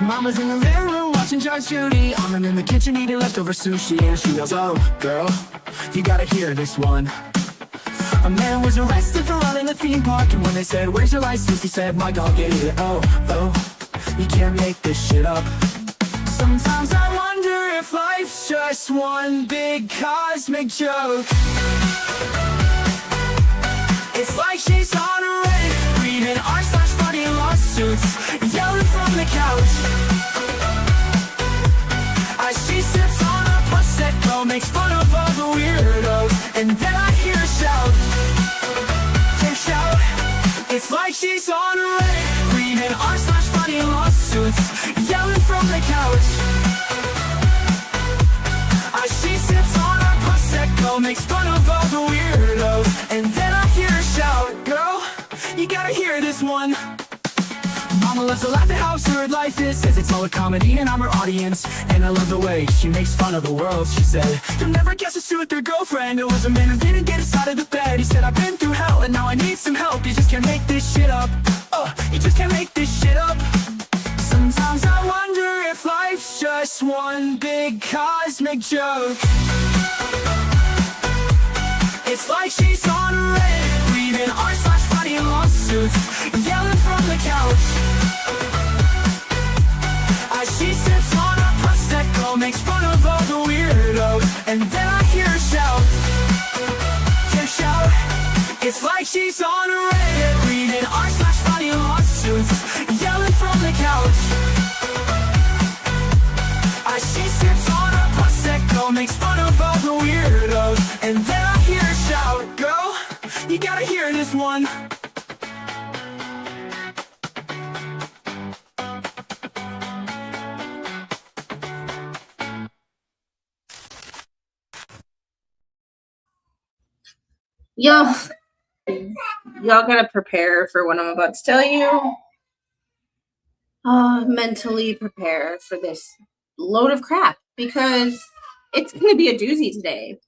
Mama's in the living room watching Judge Judy. I'm in the kitchen eating leftover sushi. And she yells, oh, girl, you gotta hear this one. A man was arrested for running a theme park. And when they said, where's your license? He said, my dog ate it. Oh, you can't make this shit up. Sometimes I wonder if life's just one big cosmic joke. It's like she's on a Reddit, reading r/funny lawsuits, yelling from the couch. As she sips on a Prosecco, makes fun of all the weirdos, and then I hear her shout. It's like she's on a Reddit, reading r/funny lawsuits, yelling from the couch. As she sips on a Prosecco, makes fun of all the weirdos, and then I hear her shout, girl, you gotta hear this one. Mama loves to laugh at how absurd life is, says it's all a comedy and I'm her audience. And I love the way she makes fun of the world. She said, you'll never guess who with their girlfriend. It was a man who didn't get us out of the bed. He said, I've been through hell and now I need some help. You just can't make this shit up. You just can't make this shit up. Sometimes I wonder if life's just one big cosmic joke. It's like she's on a Reddit, reading r/funny lawsuits, yelling from the couch. As she sips on a Prosecco, makes fun of all the weirdos, and then I hear her shout. It's like she's on a Reddit, reading r/funny lawsuits, yelling from the couch. As she sips on a Prosecco, makes fun of all the weirdos, and then I hear her shout, girl, you gotta hear this one. Y'all gotta prepare for what I'm about to tell you. Mentally prepare for this load of crap, because it's gonna be a doozy today.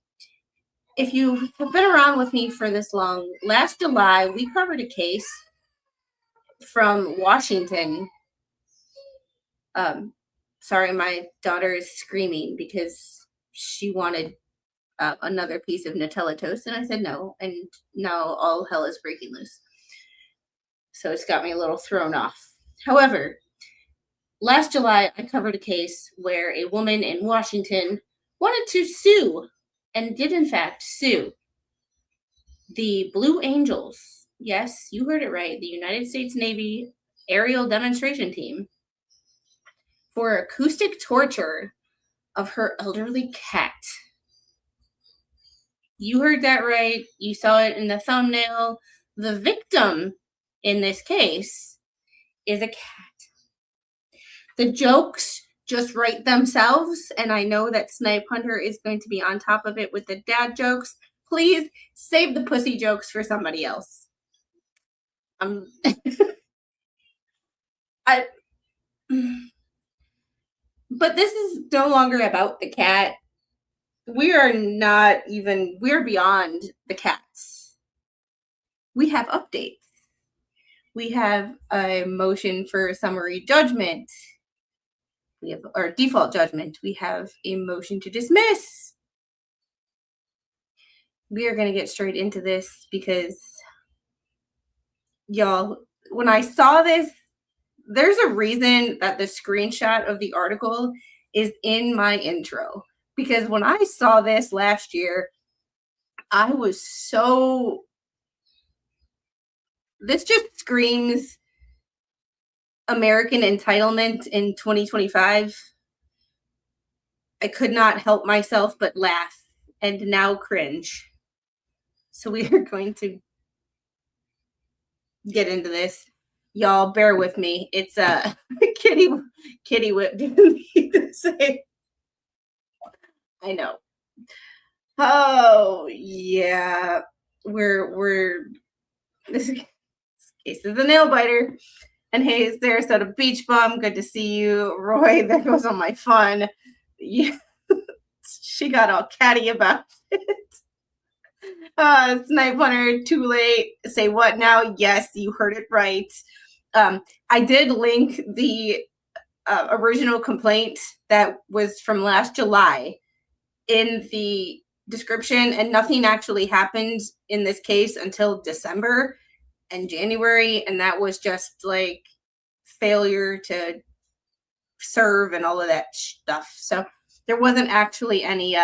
If you have been around with me for this long, last July we covered a case from Washington. Sorry, my daughter is screaming because she wanted another piece of Nutella toast, and I said no, and now all hell is breaking loose. So it's got me a little thrown off. However, last July I covered a case where a woman in Washington wanted to sue, and did in fact sue, the Blue Angels. Yes, you heard it right, the United States Navy aerial demonstration team, for acoustic torture of her elderly cat. You heard that right. You saw it in the thumbnail. The victim in this case is a cat. The jokes just write themselves, and I know that Snipe Hunter is going to be on top of it with the dad jokes. Please save the pussy jokes for somebody else. But this is no longer about the cat. We're beyond the cats. We have updates. We have a motion for summary judgment. We have our default judgment. We have a motion to dismiss. We are going to get straight into this because, y'all, when I saw this, there's a reason that the screenshot of the article is in my intro. Because when I saw this last year, I was so... This just screams American entitlement in 2025. I could not help myself but laugh and now cringe. So we are going to get into this. Y'all bear with me. It's a kitty whip didn't need to say. I know. Oh yeah. This case is a nail biter. And hey, it's Sarasota Beach Bum. Good to see you. Roy, there goes all my fun. Yeah. She got all catty about it. Snipe Hunter, too late. Say what now? Yes, you heard it right. I did link the original complaint that was from last July in the description, and nothing actually happened in this case until December and January, and that was just like failure to serve and all of that stuff. So there wasn't actually any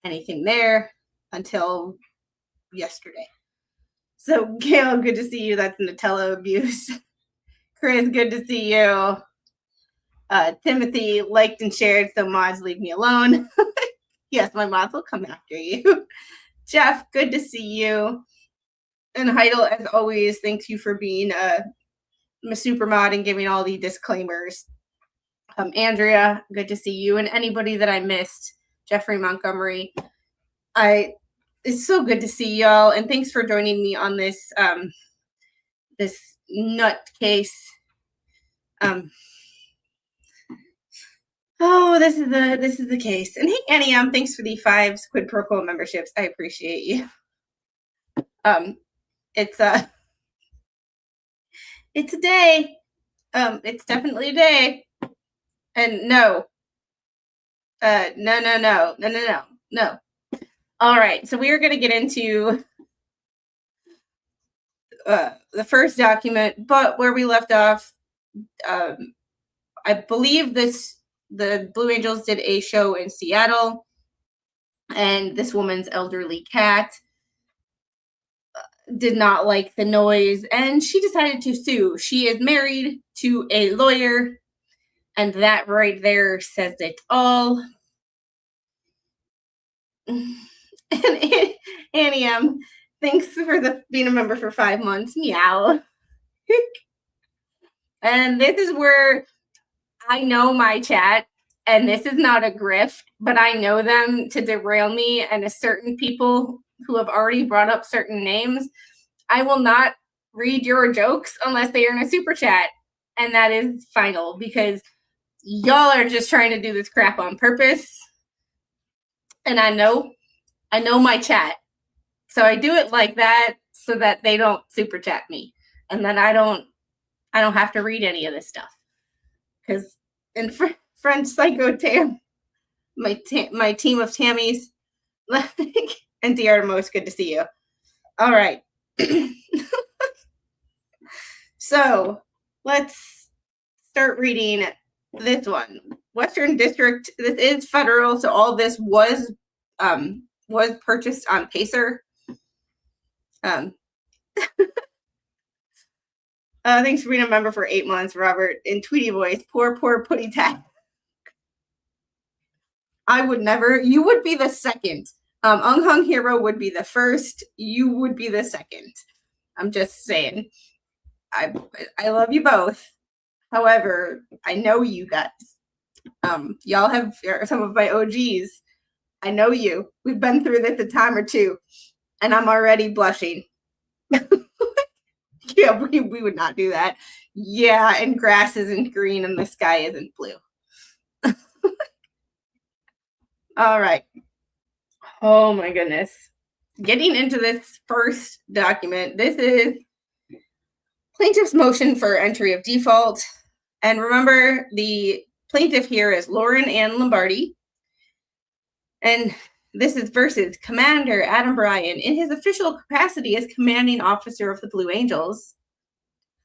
anything there until yesterday. So Gail, good to see you. That's Nutella abuse. Chris, good to see you. Timothy liked and shared, so mods leave me alone. Yes, my mods will come after you. Jeff, good to see you. And Heidel, as always, thanks you for being a super mod and giving all the disclaimers. Andrea, good to see you. And anybody that I missed, Jeffrey Montgomery, it's so good to see y'all. And thanks for joining me on this this nutcase. Oh, this is the case. And hey, Annie, thanks for the 5 Quid Pro Quo memberships. I appreciate you. It's a day. It's definitely a day. And no. No. All right, so we are going to get into the first document, but where we left off, I believe the Blue Angels did a show in Seattle, and this woman's elderly cat did not like the noise, and she decided to sue. She is married to a lawyer, and that right there says it all. And Annie, thanks for being a member for 5 months. Meow. And this is where I know my chat, and this is not a grift, but I know them to derail me and a certain people who have already brought up certain names. I will not read your jokes unless they are in a super chat, and that is final, because y'all are just trying to do this crap on purpose. And I know my chat. So I do it like that so that they don't super chat me. And then I don't have to read any of this stuff. Because in French Psycho Tam, my team of Tammys, and Diarmos, good to see you. All right. So let's start reading this one. Western District, this is federal, so all this was purchased on Pacer. Thanks for being a member for 8 months, Robert. In Tweety voice, poor Putty Tat. I would never. You would be the second. Ung Hung Hero would be the first. You would be the second. I'm just saying. I love you both. However, I know you guys. Y'all have some of my OGs. I know you. We've been through this a time or two, and I'm already blushing. Yeah, we would not do that. Yeah, and grass isn't green and the sky isn't blue. All right. Oh my goodness. Getting into this first document, this is plaintiff's motion for entry of default. And remember, the plaintiff here is Lauren Ann Lombardi. And this is versus Commander Adam Bryan in his official capacity as commanding officer of the Blue Angels,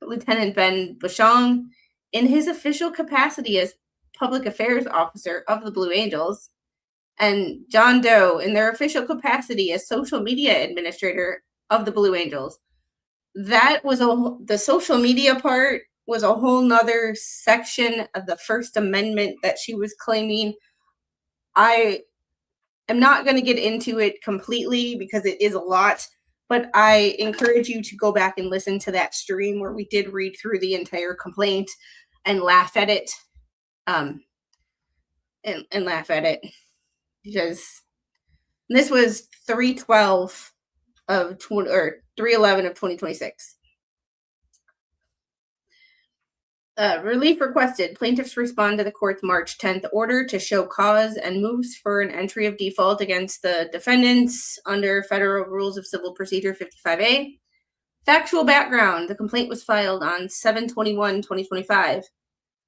Lieutenant Ben Bushong in his official capacity as public affairs officer of the Blue Angels, and John Doe in their official capacity as social media administrator of the Blue Angels. That was the social media part was a whole nother section of the First Amendment that she was claiming. I am not going to get into it completely because it is a lot, but I encourage you to go back and listen to that stream where we did read through the entire complaint and laugh at it. And laugh at it. Because this was 3/12 of 3/11 of 2026. Relief requested. Plaintiffs respond to the court's March 10th order to show cause and moves for an entry of default against the defendants under Federal Rules of Civil Procedure 55A. Factual background. The complaint was filed on 7/21/2025.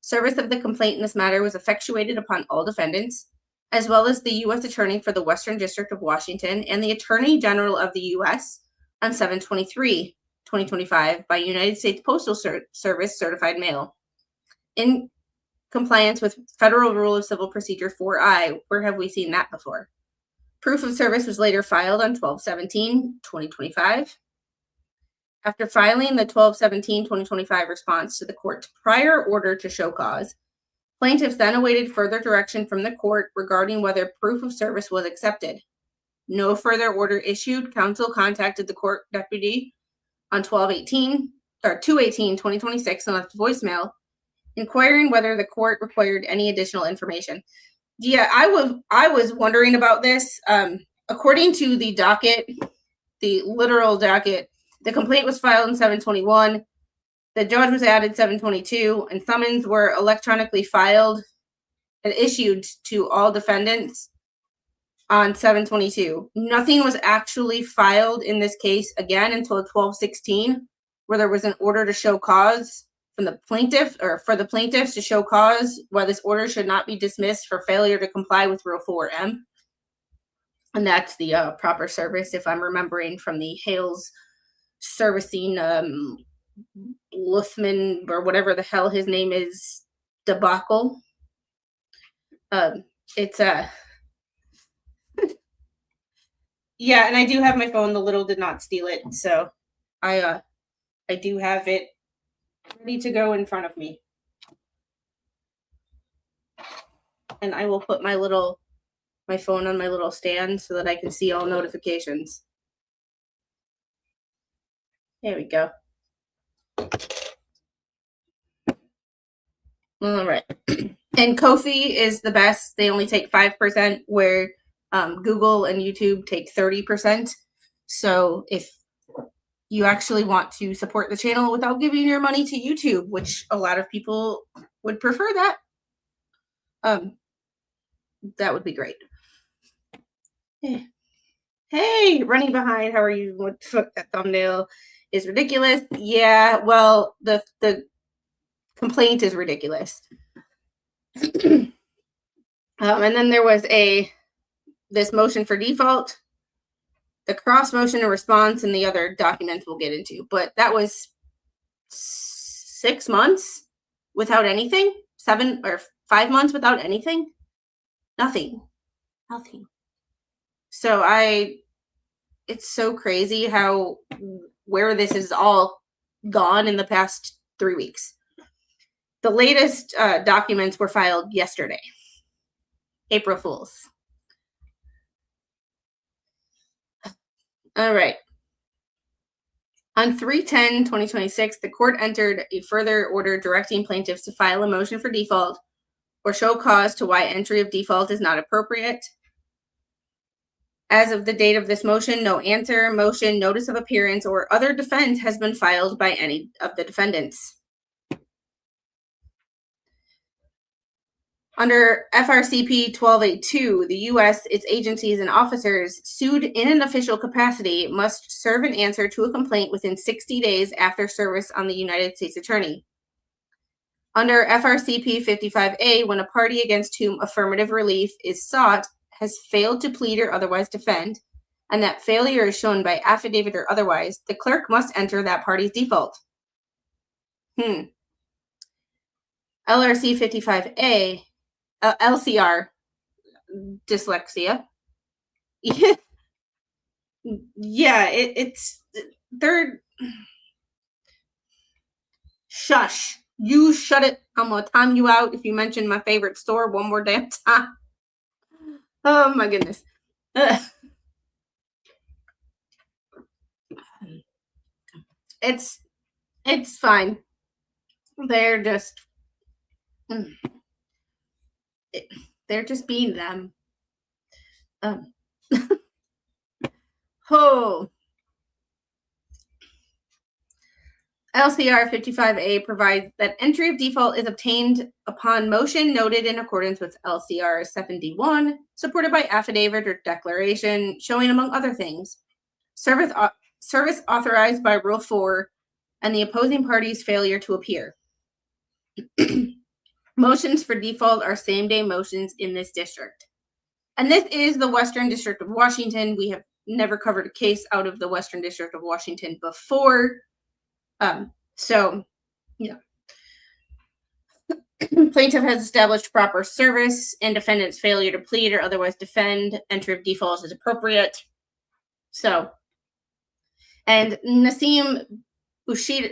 Service of the complaint in this matter was effectuated upon all defendants, as well as the U.S. Attorney for the Western District of Washington and the Attorney General of the U.S. on 7/23/2025 by United States Postal Service certified mail. In compliance with Federal Rule of Civil Procedure 4I, where have we seen that before? Proof of service was later filed on 12/17/2025. After filing the 12/17/2025 response to the court's prior order to show cause, plaintiffs then awaited further direction from the court regarding whether proof of service was accepted. No further order issued. Counsel contacted the court deputy on 2/18/2026 and left a voicemail inquiring whether the court required any additional information. Yeah, I was wondering about this. According to the docket, the literal docket, the complaint was filed in 7/21. The judge was added 7/22, and summons were electronically filed and issued to all defendants on 7/22. Nothing was actually filed in this case again until 12/16, where there was an order to show cause from the plaintiff, or for the plaintiffs to show cause why this order should not be dismissed for failure to comply with Rule 4M. And that's the proper service, if I'm remembering from the Hales servicing Luthman, or whatever the hell his name is, debacle. It's yeah, and I do have my phone. The little did not steal it, so I do have it ready to go in front of me, and I will put my phone on my little stand so that I can see all notifications. There we go. All right. And Ko-fi is the best. They only take 5%, where Google and YouTube take 30%. So if you actually want to support the channel without giving your money to YouTube, which a lot of people would prefer that, that would be great. Hey, running behind. How are you? What the fuck? That thumbnail is ridiculous. Yeah, well, the complaint is ridiculous. And then there was this motion for default, the cross motion and response, and the other documents we'll get into. But that was 6 months without anything, 7 or 5 months without anything, nothing. So it's so crazy where this is all gone in the past 3 weeks. The latest documents were filed yesterday, April Fools. All right. On 3/10/2026, the court entered a further order directing plaintiffs to file a motion for default or show cause to why entry of default is not appropriate. As of the date of this motion, no answer, motion, notice of appearance, or other defense has been filed by any of the defendants. Under FRCP 1282, the U.S., its agencies, and officers sued in an official capacity must serve an answer to a complaint within 60 days after service on the United States Attorney. Under FRCP 55A, when a party against whom affirmative relief is sought has failed to plead or otherwise defend, and that failure is shown by affidavit or otherwise, the clerk must enter that party's default. LRC 55A, LCR, dyslexia. Yeah, they're, shush. You shut it. I'm going to time you out if you mention my favorite store one more damn time. Oh my goodness. It's fine. They're just being them. Oh. LCR 55A provides that entry of default is obtained upon motion noted in accordance with LCR 71, supported by affidavit or declaration showing, among other things, service authorized by Rule 4 and the opposing party's failure to appear. Motions for default are same-day motions in this district. And this is the Western District of Washington. We have never covered a case out of the Western District of Washington before. So, yeah. Plaintiff has established proper service and defendant's failure to plead or otherwise defend. Entry of default is appropriate. So, and Nasim Bushtia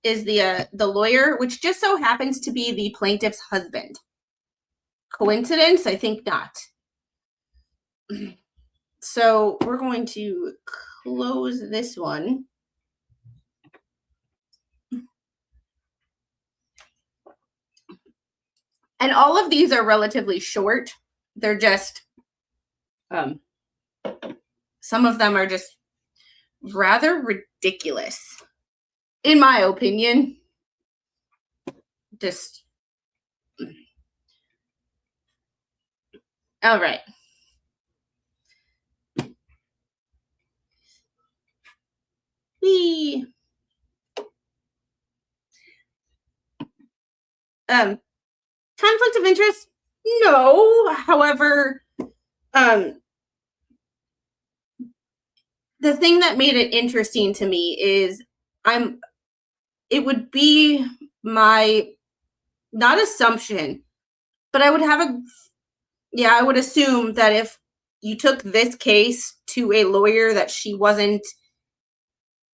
is the lawyer, which just so happens to be the plaintiff's husband. Coincidence? I think not. So we're going to close this one. And all of these are relatively short. They're just, some of them are just rather ridiculous, in my opinion. Just, all right. Conflict of interest? No. However, the thing that made it interesting to me is it would be my, not assumption, but I would I would assume that if you took this case to a lawyer that she wasn't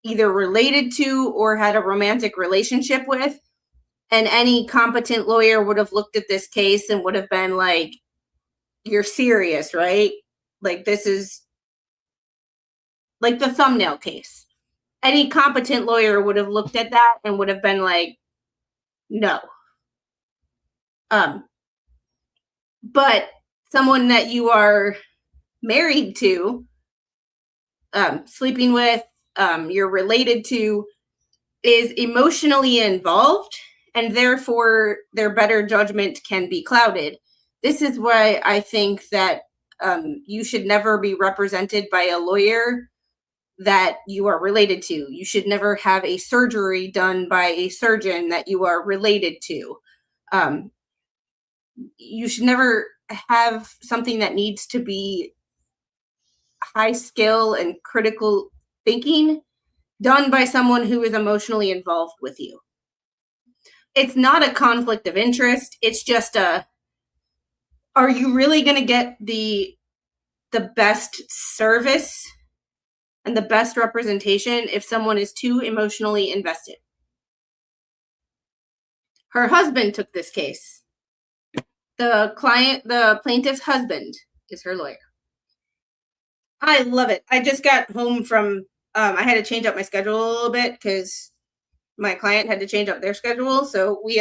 either related to or had a romantic relationship with, and any competent lawyer would have looked at this case and would have been like, you're serious, right? Like, this is like the thumbnail case. Any competent lawyer would have looked at that and would have been like, no. But someone that you are married to, sleeping with, you're related to, is emotionally involved, and therefore their better judgment can be clouded. This is why I think that you should never be represented by a lawyer that you are related to. You should never have a surgery done by a surgeon that you are related to. You should never have something that needs to be high skill and critical thinking done by someone who is emotionally involved with you. It's not a conflict of interest. It's just are you really going to get the best service and the best representation if someone is too emotionally invested? Her husband took this case. The plaintiff's husband is her lawyer. I love it. I just got home from, I had to change up my schedule a little bit because my client had to change up their schedule. So we,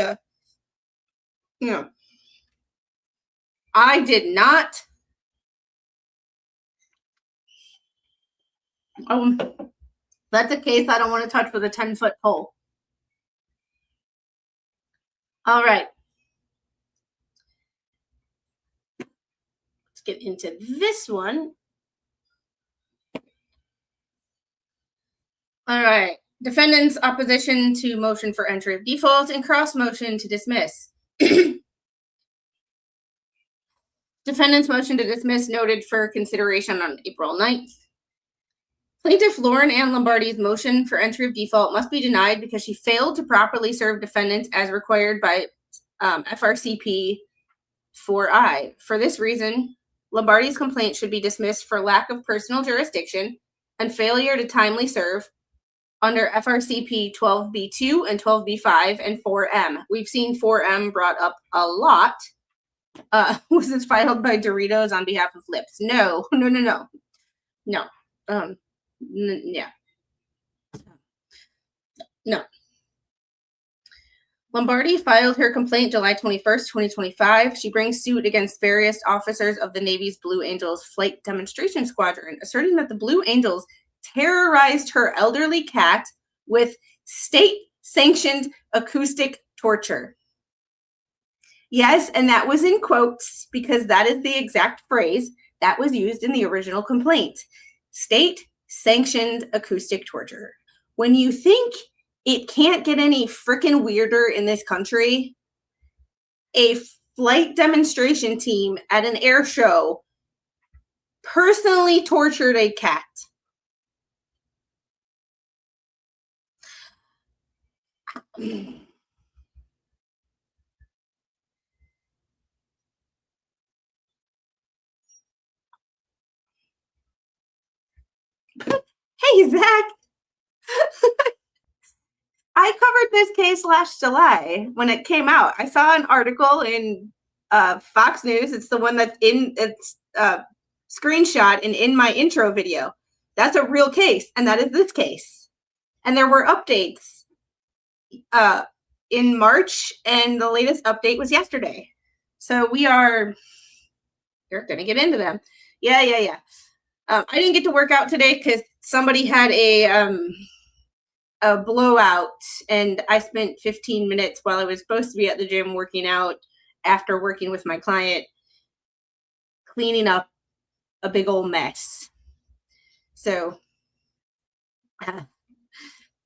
I did not. That's a case I don't want to touch with a 10-foot pole. All right. Let's get into this one. All right. Defendant's opposition to motion for entry of default and cross motion to dismiss. Defendant's motion to dismiss noted for consideration on April 9th. Plaintiff Lauren Ann Lombardi's motion for entry of default must be denied because she failed to properly serve defendants as required by FRCP 4I. For this reason, Lombardi's complaint should be dismissed for lack of personal jurisdiction and failure to timely serve under FRCP 12B2 and 12B5 and 4M. We've seen 4M brought up a lot. Was this filed by Doritos on behalf of Lips? No. Yeah. No. Lombardi filed her complaint July 21st, 2025. She brings suit against various officers of the Navy's Blue Angels Flight Demonstration Squadron, asserting that the Blue Angels terrorized her elderly cat with state-sanctioned acoustic torture. Yes, and that was in quotes because that is the exact phrase that was used in the original complaint. State-sanctioned acoustic torture. When you think it can't get any freaking weirder in this country, a flight demonstration team at an air show personally tortured a cat. Hey, Zach. I covered this case last July when it came out. I saw an article in Fox News. It's the one that's in its screenshot and in my intro video. That's a real case, and that is this case. And there were updates in March, and the latest update was yesterday. So we're going to get into them. Yeah. I didn't get to work out today because somebody had a blowout, and I spent 15 minutes while I was supposed to be at the gym working out after working with my client, cleaning up a big old mess. So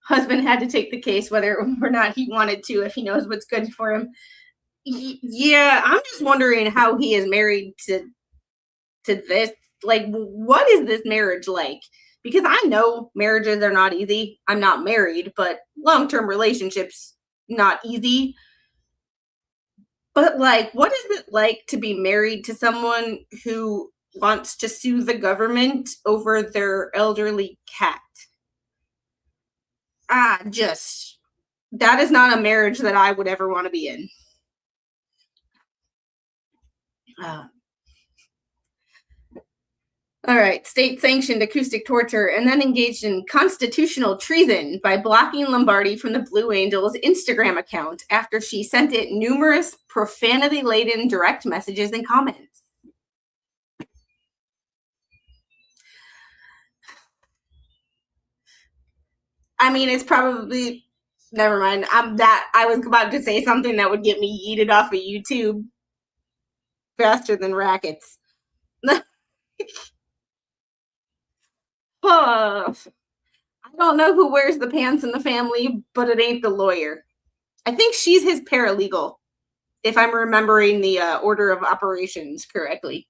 husband had to take the case whether or not he wanted to, if he knows what's good for him. Yeah, I'm just wondering how he is married to this. Like, what is this marriage like? Because I know marriages are not easy. I'm not married, but long-term relationships, not easy. But like, what is it like to be married to someone who wants to sue the government over their elderly cat? That is not a marriage that I would ever want to be in. All right, state-sanctioned acoustic torture, and then engaged in constitutional treason by blocking Lombardi from the Blue Angels Instagram account after she sent it numerous profanity-laden direct messages and comments. I mean, it's probably, never mind. I was about to say something that would get me yeeted off of YouTube faster than rackets. I don't know who wears the pants in the family, but it ain't the lawyer. I think she's his paralegal, if I'm remembering the order of operations correctly.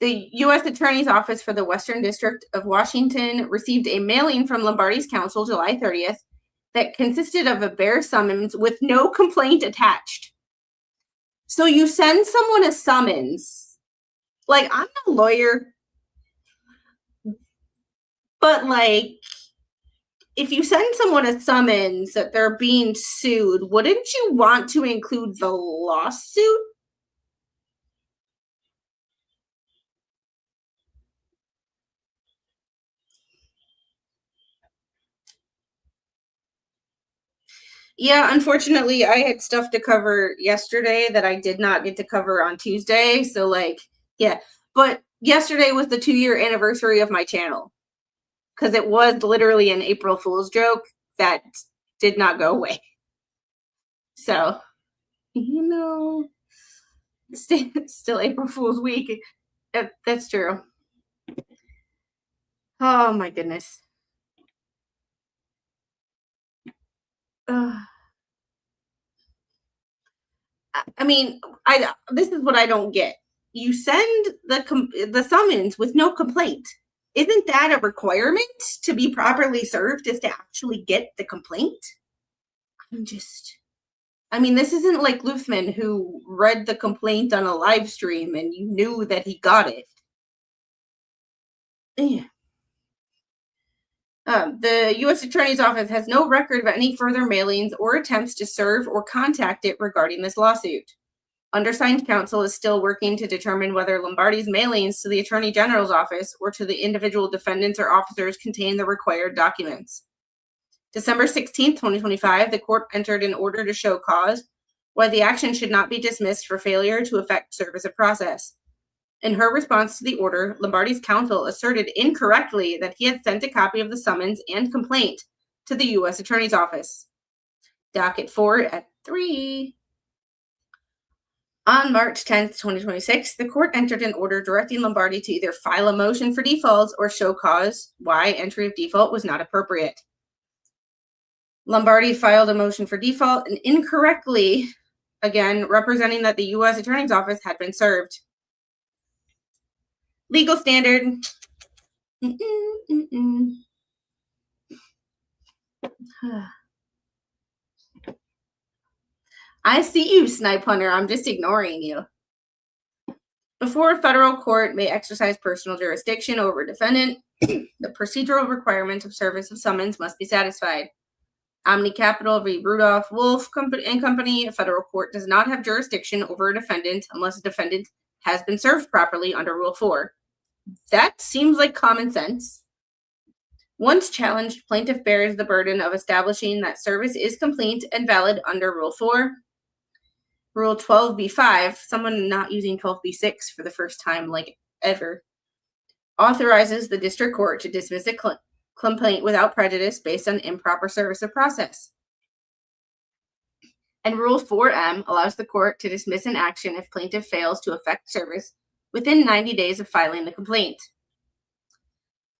The U.S. Attorney's Office for the Western District of Washington received a mailing from Lombardi's counsel July 30th that consisted of a bare summons with no complaint attached. So you send someone a summons. Like, I'm no lawyer, but like, if you send someone a summons that they're being sued, wouldn't you want to include the lawsuit? Yeah, unfortunately, I had stuff to cover yesterday that I did not get to cover on Tuesday. So, like, yeah. But yesterday was the 2-year anniversary of my channel, because it was literally an April Fool's joke that did not go away. So, you know, still April Fool's week. That's true. Oh, my goodness. I mean, this is what I don't get. You send the summons with no complaint. Isn't that a requirement to be properly served, is to actually get the complaint? I mean, this isn't like Luthman, who read the complaint on a live stream and you knew that he got it. Yeah. The U.S. Attorney's Office has no record of any further mailings or attempts to serve or contact it regarding this lawsuit. Undersigned counsel is still working to determine whether Lombardi's mailings to the Attorney General's office or to the individual defendants or officers contain the required documents. December 16th, 2025, the court entered an order to show cause why the action should not be dismissed for failure to effect service of process. In her response to the order, Lombardi's counsel asserted incorrectly that he had sent a copy of the summons and complaint to the U.S. Attorney's Office. Docket 4 at 3. On March 10th, 2026, the court entered an order directing Lombardi to either file a motion for default or show cause why entry of default was not appropriate. Lombardi filed a motion for default and incorrectly, again, representing that the U.S. Attorney's Office had been served. Legal standard. I see you, Snipe Hunter. I'm just ignoring you. Before a federal court may exercise personal jurisdiction over a defendant, the procedural requirements of service of summons must be satisfied. Omni Capital v. Rudolph Wolf and Company, a federal court does not have jurisdiction over a defendant unless a defendant has been served properly under Rule 4. That seems like common sense. Once challenged, plaintiff bears the burden of establishing that service is complete and valid under Rule 4. Rule 12b-5, someone not using 12b-6 for the first time, like ever, authorizes the district court to dismiss a complaint without prejudice based on improper service of process. And Rule 4m allows the court to dismiss an action if plaintiff fails to effect service within 90 days of filing the complaint.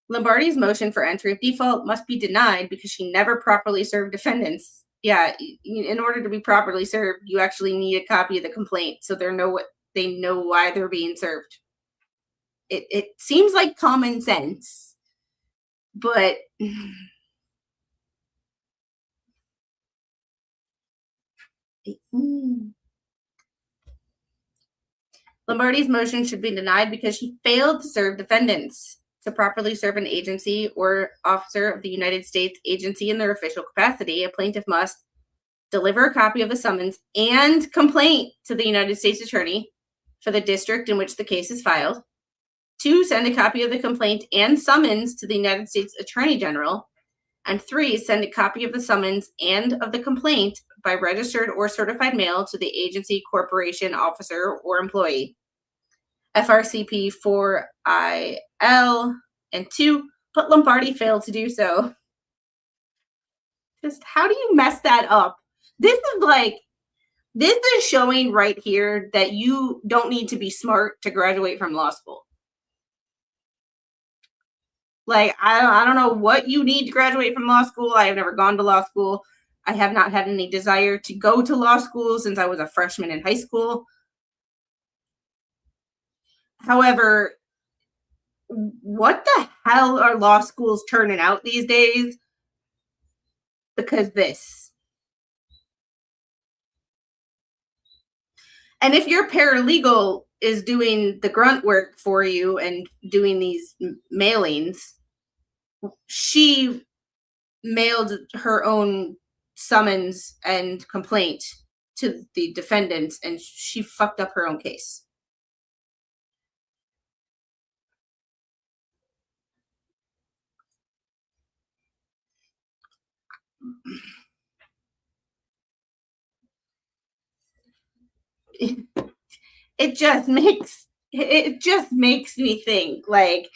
Lombardi's motion for entry of default must be denied because she never properly served defendants. Yeah, in order to be properly served, you actually need a copy of the complaint so they know why they're being served. It seems like common sense, but Lombardi's motion should be denied because she failed to serve defendants. To properly serve an agency or officer of the United States agency in their official capacity, a plaintiff must deliver a copy of the summons and complaint to the United States Attorney for the district in which the case is filed. 2, send a copy of the complaint and summons to the United States Attorney General. And 3, send a copy of the summons and of the complaint by registered or certified mail to the agency, corporation, officer, or employee. FRCP 4IL and 2, but Lombardi failed to do so. Just how do you mess that up? This is showing right here that you don't need to be smart to graduate from law school. Like, I don't know what you need to graduate from law school. I have never gone to law school. I have not had any desire to go to law school since I was a freshman in high school. However, what the hell are law schools turning out these days? Because this. And if your paralegal is doing the grunt work for you and doing these mailings, she mailed her own summons and complaint to the defendants, and she fucked up her own case. It just makes me think, like,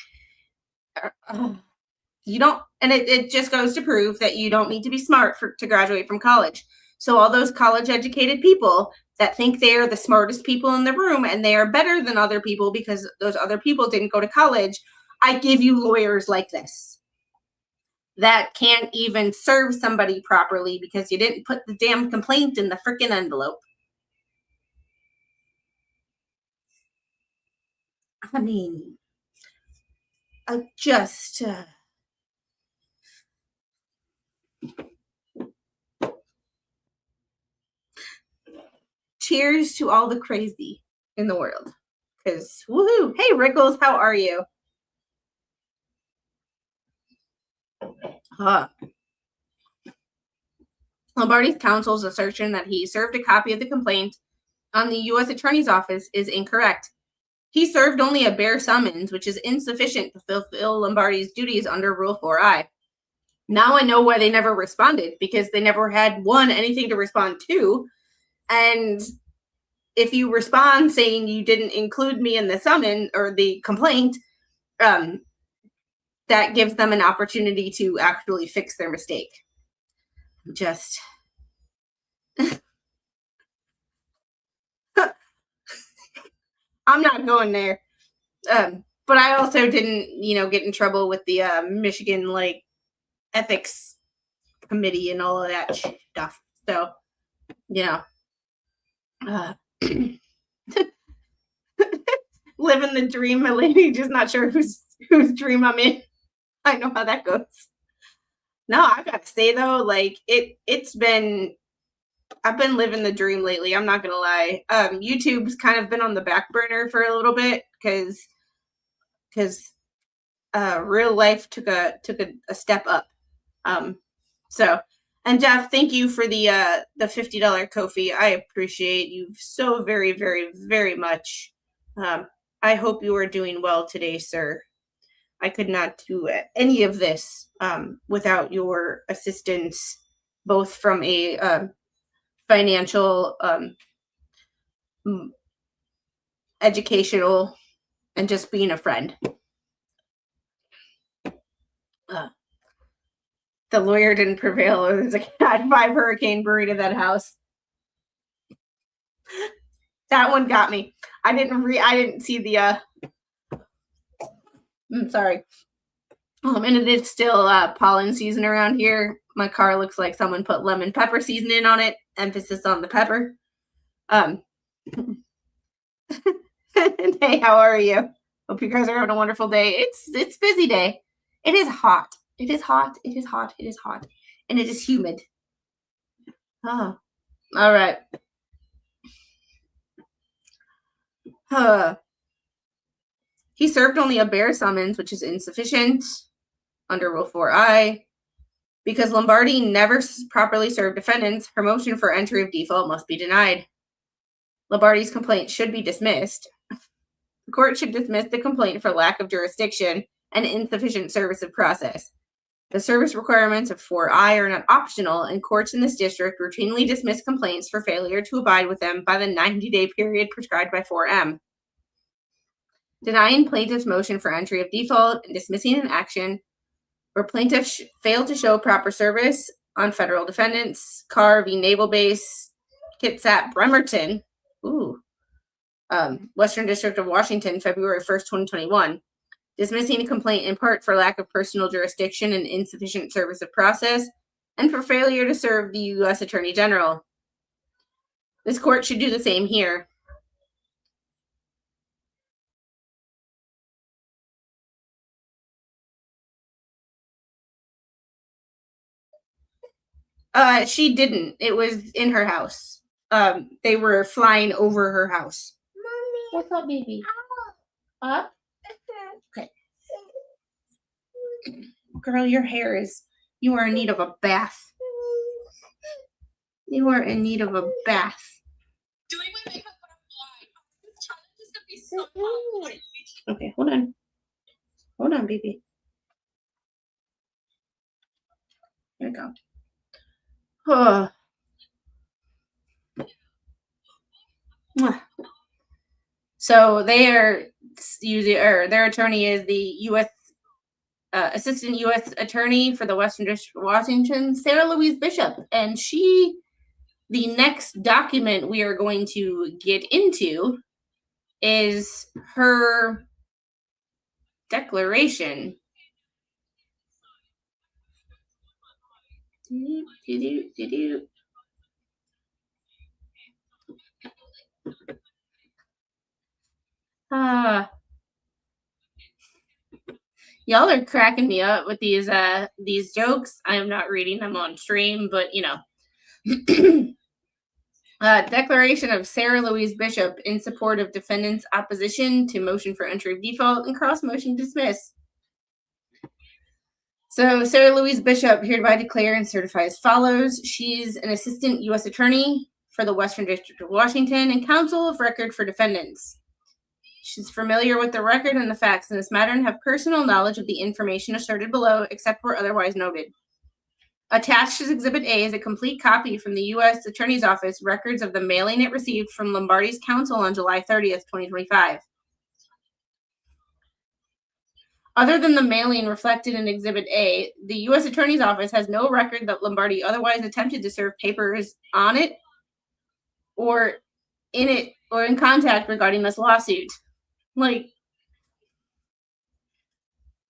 you don't, and it just goes to prove that you don't need to be smart to graduate from college. So all those college educated people that think they are the smartest people in the room and they are better than other people because those other people didn't go to college, I give you lawyers like this that can't even serve somebody properly because you didn't put the damn complaint in the freaking envelope. I mean, I just cheers to all the crazy in the world. Because woohoo! Hey Rickles, how are you? Lombardi's counsel's assertion that he served a copy of the complaint on the U.S. Attorney's Office is incorrect. He served only a bare summons, which is insufficient to fulfill Lombardi's duties under Rule 4I. Now I know why they never responded, because they never had, one, anything to respond to, and if you respond saying you didn't include me in the summon or the complaint, that gives them an opportunity to actually fix their mistake. Just I'm not going there. But I also didn't, get in trouble with the Michigan ethics committee and all of that stuff. So, yeah. Living the dream, my lady, just not sure whose dream I'm in. I know how that goes. No, I gotta say though, like I've been living the dream lately. I'm not gonna lie. YouTube's kind of been on the back burner for a little bit because real life took a step up. So, and Jeff, thank you for the $50 Ko-fi. I appreciate you so very, very, very much. I hope you are doing well today, sir. I could not do any of this without your assistance, both from a financial, educational, and just being a friend. The lawyer didn't prevail. It was a Cat 5 hurricane buried in that house. That one got me. I didn't see the I'm sorry. And it is still pollen season around here. My car looks like someone put lemon pepper seasoning on it. Emphasis on the pepper. Hey, how are you? Hope you guys are having a wonderful day. It's busy day. It is hot. It is hot. It is hot. It is hot. And it is humid. Oh. All right. He served only a bare summons, which is insufficient under Rule 4I. Because Lombardi never properly served defendants, her motion for entry of default must be denied. Lombardi's complaint should be dismissed. The court should dismiss the complaint for lack of jurisdiction and insufficient service of process. The service requirements of 4I are not optional, and courts in this district routinely dismiss complaints for failure to abide with them by the 90-day period prescribed by 4M. Denying plaintiff's motion for entry of default and dismissing an action where plaintiff failed to show proper service on federal defendants, Carr v. Naval Base, Kitsap, Bremerton, Western District of Washington, February 1st, 2021. Dismissing a complaint in part for lack of personal jurisdiction and insufficient service of process, and for failure to serve the U.S. Attorney General. This court should do the same here. She didn't. It was in her house. They were flying over her house. Mommy. What's up, baby? Up? Okay. Girl, your hair you are in need of a bath. You are in need of a bath. Doing my makeup when I'm blind. This challenge is gonna be so hard. Okay, hold on. Hold on, baby. Here we go. So their attorney is the U.S. Assistant U.S. Attorney for the Western District of Washington, Sarah Louise Bishop, and the next document we are going to get into is her declaration. Y'all are cracking me up with these jokes. I am not reading them on stream, but you know. Declaration of Sarah Louise Bishop in support of defendant's opposition to motion for entry of default and cross motion dismiss. So Sarah Louise Bishop hereby declare and certify as follows. She's an assistant U.S. attorney for the Western District of Washington and counsel of record for defendants. She's familiar with the record and the facts in this matter and have personal knowledge of the information asserted below, except where otherwise noted. Attached as Exhibit A is a complete copy from the U.S. Attorney's Office records of the mailing it received from Lombardi's counsel on July 30th, 2025. Other than the mailing reflected in Exhibit A, the U.S. Attorney's Office has no record that Lombardi otherwise attempted to serve papers on it or in contact regarding this lawsuit. Like,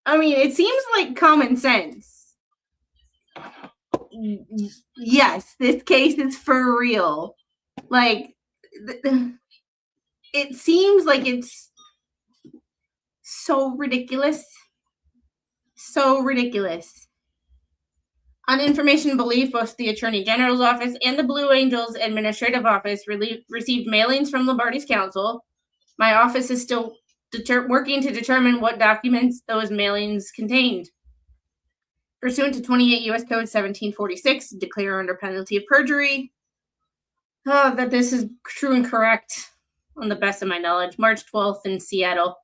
I mean, it seems like common sense. yes, this case is for real. Like, it seems like it's so ridiculous. So ridiculous. On information and belief, both the Attorney General's office and the Blue Angels Administrative Office received mailings from Lombardi's counsel. My office is still working to determine what documents those mailings contained. Pursuant to 28 U.S. Code 1746, declare under penalty of perjury that this is true and correct on the best of my knowledge. March 12th in Seattle.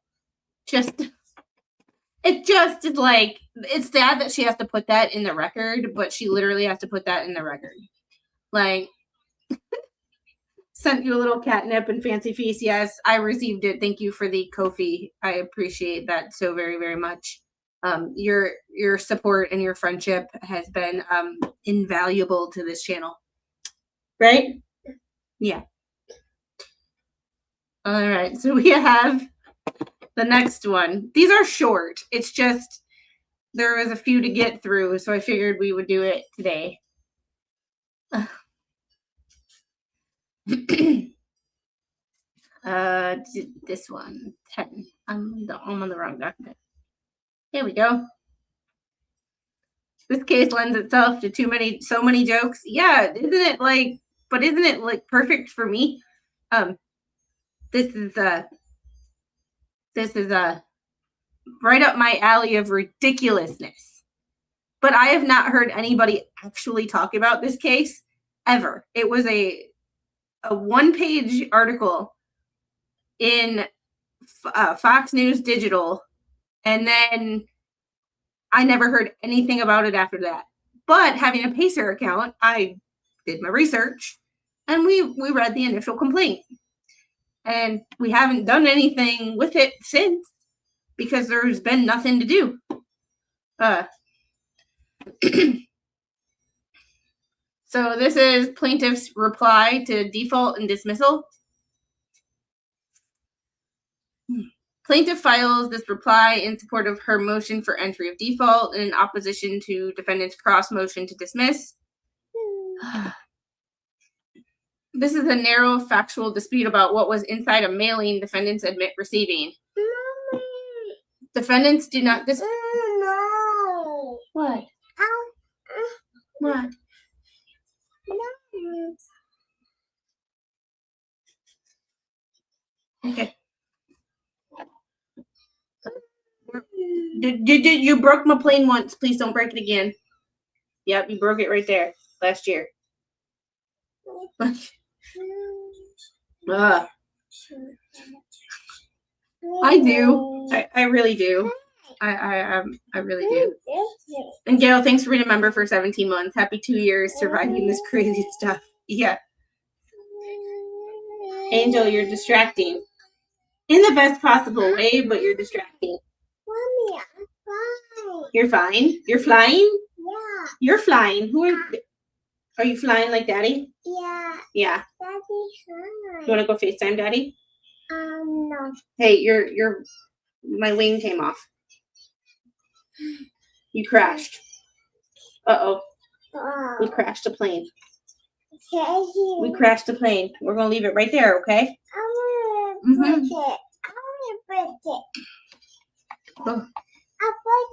It just is like, it's sad that she has to put that in the record, but she literally has to put that in the record. Like, sent you a little catnip and fancy feast. Yes, I received it. Thank you for the Ko-fi. I appreciate that so very, very much. Your support and your friendship has been invaluable to this channel. Right? Yeah. All right. So we have the next one. These are short. It's just there was a few to get through, so I figured we would do it today. This one, 10. I'm on the wrong document. Here we go. This case lends itself to so many jokes. Yeah, isn't it like perfect for me? This is right up my alley of ridiculousness. But I have not heard anybody actually talk about this case ever. It was a one-page article in Fox News Digital, and then I never heard anything about it after that. But having a Pacer account, I did my research, and we read the initial complaint. And we haven't done anything with it since because there's been nothing to do. So this is plaintiff's reply to default and dismissal. Plaintiff files this reply in support of her motion for entry of default and in opposition to defendant's cross motion to dismiss. This is a narrow factual dispute about what was inside a mailing defendants admit receiving. Mommy. Defendants do not No. What? What? No. Okay. You broke my plane once. Please don't break it again. Yep, you broke it right there last year. I do. I really do. I really do. And Gail, thanks for being a member for 17 months. Happy 2 years surviving this crazy stuff. Yeah. Angel, you're distracting. In the best possible way, but you're distracting. Mommy, I'm fine. You're fine? You're flying? Yeah. You're flying. Are you flying like Daddy? Yeah. Yeah. Daddy's fine. You want to go FaceTime Daddy? No. Hey, my wing came off. You crashed. Uh-oh. We crashed a plane. We crashed a plane. We're going to leave it right there, okay? I want to break it. I want to break it. Oh. I'll break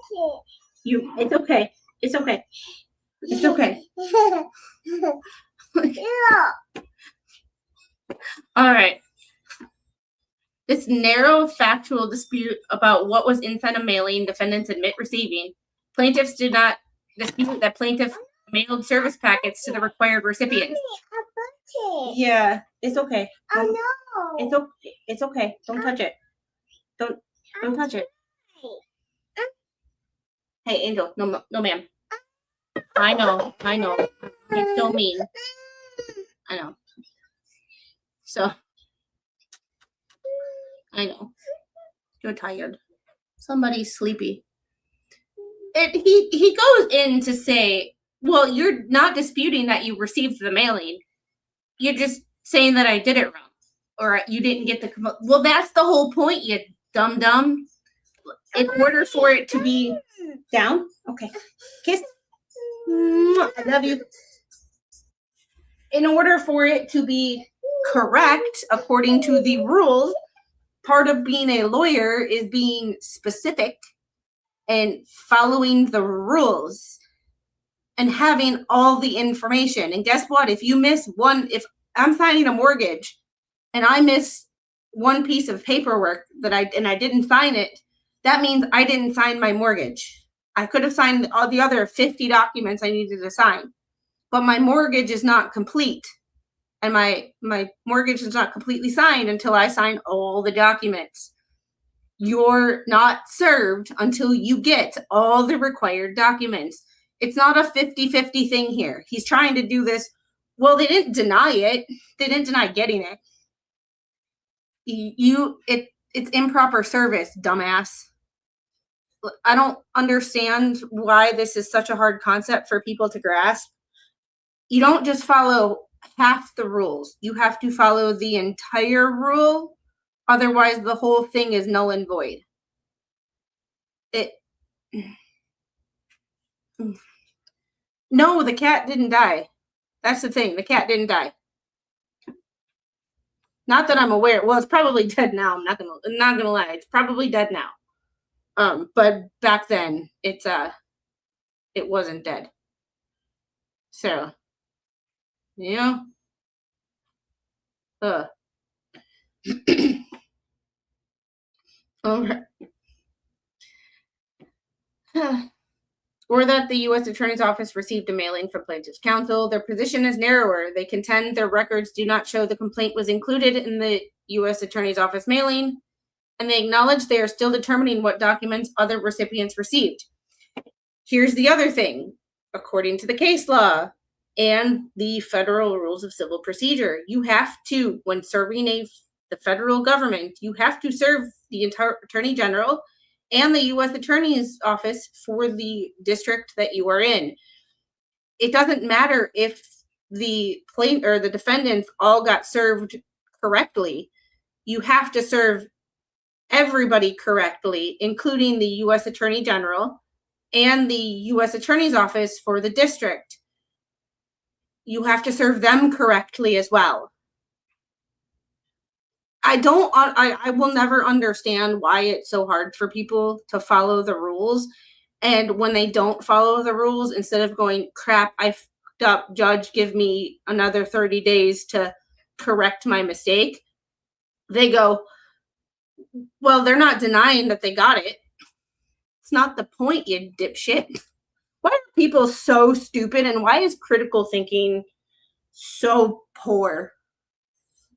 it. It's okay. It's okay. It's okay. Yeah. All right. This narrow factual dispute about what was inside a mailing defendants admit receiving. Plaintiffs did not dispute that plaintiff mailed service packets to the required recipients. Mommy, I broke it. Yeah, it's okay. Oh no. It's okay. Don't touch it. Don't touch it. Hey, Angel. No, ma'am. I know. It's so mean. I know. So, I know. You're tired. Somebody's sleepy. He goes in to say, well, you're not disputing that you received the mailing. You're just saying that I did it wrong. Or you didn't get the... Well, that's the whole point, you dum-dum. In order for it to be... Down? Okay. Kiss. I love you. In order for it to be correct according to the rules, part of being a lawyer is being specific and following the rules and having all the information. And guess what? If you miss one, if I'm signing a mortgage and I miss one piece of paperwork that I didn't sign it, that means I didn't sign my mortgage. I could have signed all the other 50 documents I needed to sign, but my mortgage is not complete. And my mortgage is not completely signed until I sign all the documents. You're not served until you get all the required documents. It's not a 50-50 thing here. He's trying to do this. Well, they didn't deny it. They didn't deny getting it. It's improper service, dumbass. I don't understand why this is such a hard concept for people to grasp. You don't just follow half the rules. You have to follow the entire rule. Otherwise, the whole thing is null and void. No, the cat didn't die. That's the thing. The cat didn't die. Not that I'm aware. Well, it's probably dead now. I'm not gonna lie. It's probably dead now. But back then, it wasn't dead. So, yeah. All right. Or that the U.S. Attorney's Office received a mailing from plaintiff's counsel. Their position is narrower. They contend their records do not show the complaint was included in the U.S. Attorney's Office mailing, and they acknowledge they are still determining what documents other recipients received. Here's the other thing. According to the case law and the federal rules of civil procedure, you have to, when serving the federal government, you have to serve the entire Attorney General and the U.S. Attorney's Office for the district that you are in. It doesn't matter if the plaintiff or the defendants all got served correctly. You have to serve everybody correctly, including the U.S. Attorney General and the U.S. Attorney's Office for the district. You have to serve them correctly as well. I will never understand why it's so hard for people to follow the rules. And when they don't follow the rules, instead of going, crap, I fucked up, judge, give me another 30 days to correct my mistake, they go, well, they're not denying that they got it. It's not the point, you dipshit. Why are people so stupid, and why is critical thinking so poor?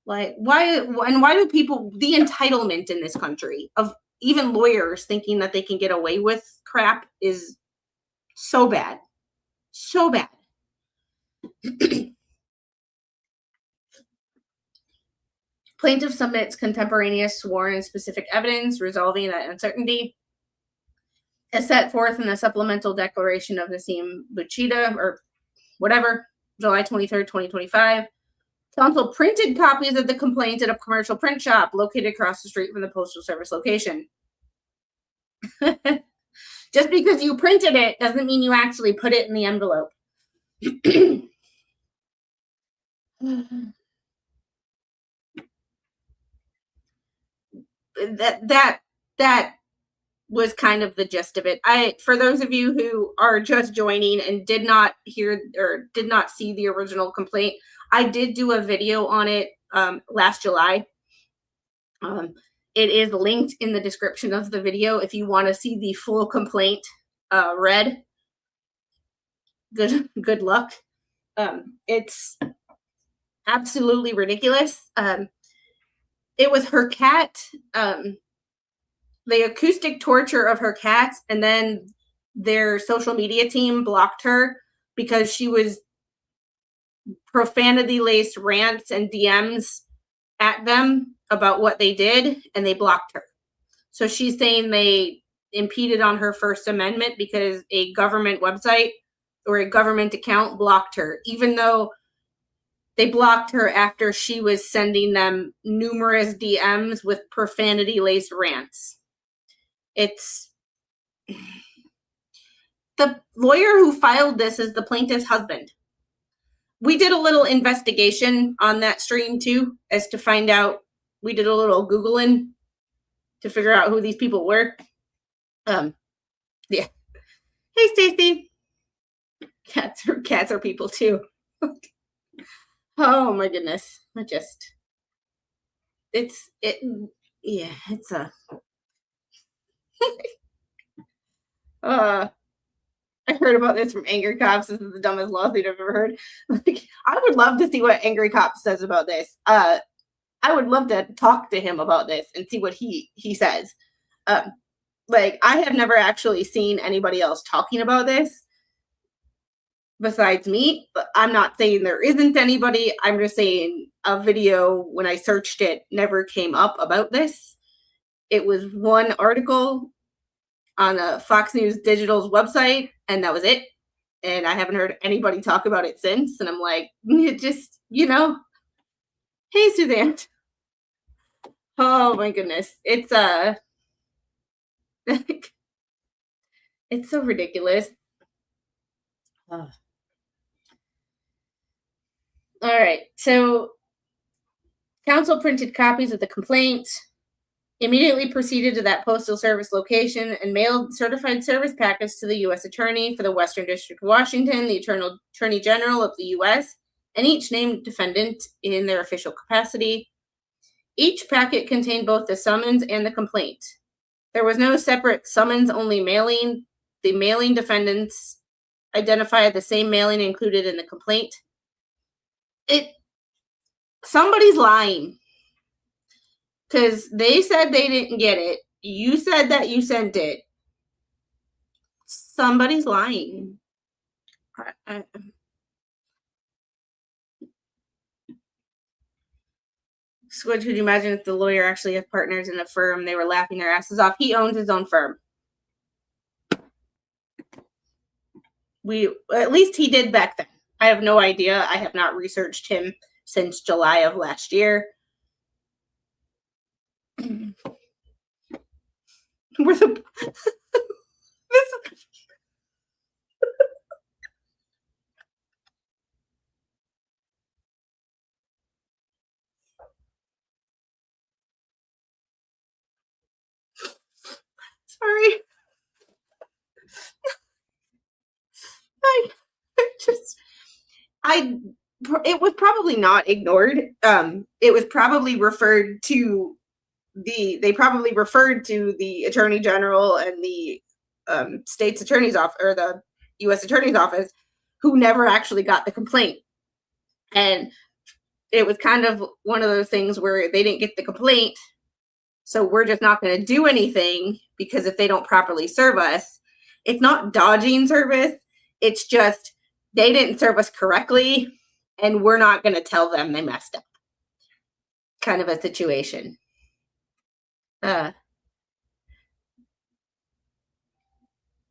Like, why do people, the entitlement in this country of even lawyers thinking that they can get away with crap is so bad. So bad. Plaintiff submits contemporaneous sworn and specific evidence resolving that uncertainty as set forth in the supplemental declaration of Nasim Buchita, or whatever, July 23rd, 2025. Counsel printed copies of the complaint at a commercial print shop located across the street from the Postal Service location. Just because you printed it doesn't mean you actually put it in the envelope. That was kind of the gist of it. For those of you who are just joining and did not hear or did not see the original complaint, I did do a video on it last July. It is linked in the description of the video if you want to see the full complaint read. Good luck. It's absolutely ridiculous. It was her cat, the acoustic torture of her cats, and then their social media team blocked her because she was profanity-laced rants and DMs at them about what they did, and they blocked her. So she's saying they impeded on her First Amendment because a government website or a government account blocked her, even though they blocked her after she was sending them numerous DMs with profanity-laced rants. the lawyer who filed this is the plaintiff's husband. We did a little investigation on that stream too, as to find out. We did a little Googling to figure out who these people were. Yeah. Hey, Stacy. Cats are people too. Oh my goodness. It's a I heard about this from Angry Cops. This is the dumbest lawsuit I've ever heard. Like, I would love to see what Angry Cops says about this. I would love to talk to him about this and see what he says. Like, I have never actually seen anybody else talking about this besides me. But I'm not saying there isn't anybody. I'm just saying a video, when I searched it, never came up about this. It was one article on a Fox News Digital's website, and that was it. And I haven't heard anybody talk about it since. And I'm like, it just, hey, Suzanne. Oh my goodness. It's it's so ridiculous. All right. So counsel printed copies of the complaint, immediately proceeded to that postal service location and mailed certified service packets to the U.S. Attorney for the Western District of Washington, the Attorney General of the U.S., and each named defendant in their official capacity. Each packet contained both the summons and the complaint. There was no separate summons-only mailing. The mailing defendants identified the same mailing included in the complaint. Somebody's lying. Because they said they didn't get it. You said that you sent it. Somebody's lying. Squid, could you imagine if the lawyer actually had partners in a firm? They were laughing their asses off. He owns his own firm. At least he did back then. I have no idea. I have not researched him since July of last year. Sorry. It was probably not ignored. It was probably referred to they probably referred to the Attorney General and the state's attorney's office, or the U.S. Attorney's office, who never actually got the complaint. And it was kind of one of those things where they didn't get the complaint, so we're just not going to do anything, because if they don't properly serve us, it's not dodging service. It's just they didn't serve us correctly, and we're not going to tell them they messed up. Kind of a situation.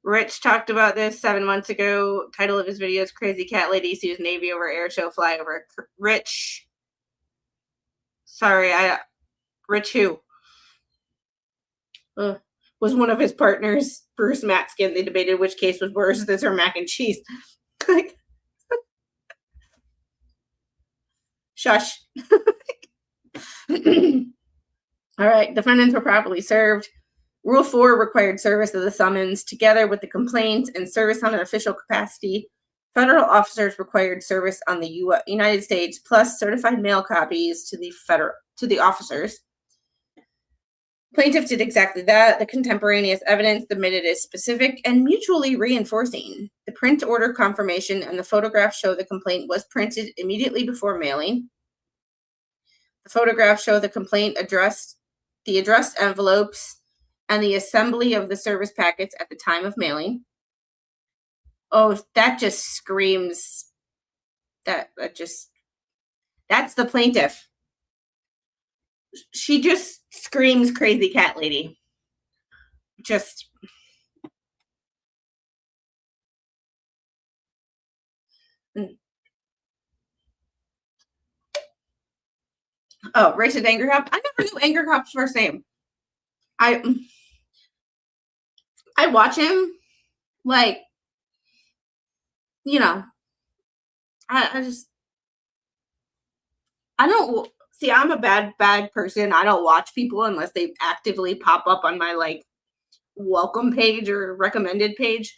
Rich talked about this 7 months ago. Title of his video is Crazy Cat Lady Sues Navy Over Air Show Flyover. Rich. Sorry, Rich who? Was one of his partners, Bruce Matskin. They debated which case was worse, this or mac and cheese. Shush. All right, defendants were properly served. Rule 4 required service of the summons together with the complaint and service on an official capacity. Federal officers required service on the United States plus certified mail copies to the officers. Plaintiff did exactly that. The contemporaneous evidence submitted is specific and mutually reinforcing. The print order confirmation and the photographs show the complaint was printed immediately before mailing. The photographs show the complaint addressed envelopes and the assembly of the service packets at the time of mailing. Oh, that just screams. That's the plaintiff. She just screams crazy cat lady. Just. Oh, Racist Anger Cop. I never knew Anger Cop's first name. I watch him like you know, I just, I don't see, I'm a bad person. I don't watch people unless they actively pop up on my like welcome page or recommended page.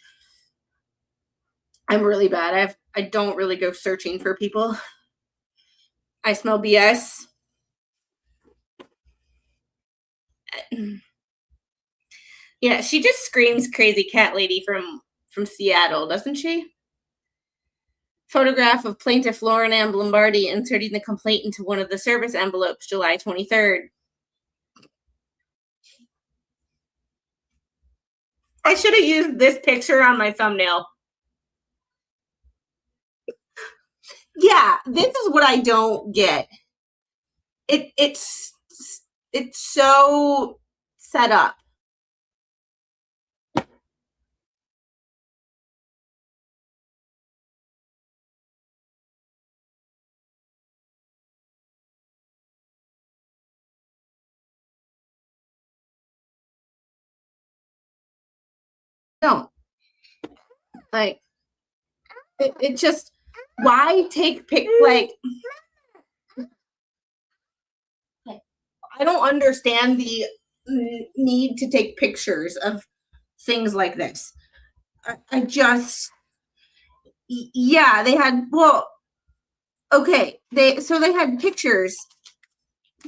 I'm really bad. I don't really go searching for people. I smell BS. Yeah, she just screams crazy cat lady from Seattle, doesn't she? Photograph of plaintiff Lauren Ann Lombardi inserting the complaint into one of the service envelopes, July 23rd. I should have used this picture on my thumbnail. Yeah, this is what I don't get. It's so set up. Don't like it just, why take like, I don't understand the need to take pictures of things like this. I just, yeah, they had, well, okay, they had pictures,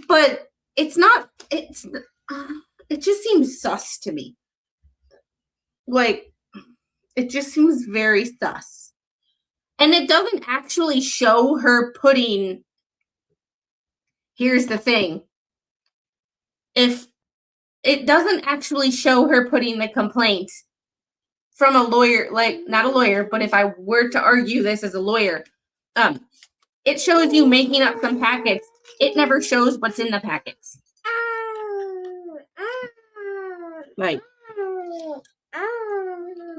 but it's not, it just seems sus to me. Like, it just seems very sus. And it doesn't actually show her putting, here's the thing. If it doesn't actually show her putting the complaint from a lawyer, like not a lawyer, but if I were to argue this as a lawyer, it shows you making up some packets. It never shows what's in the packets. Like,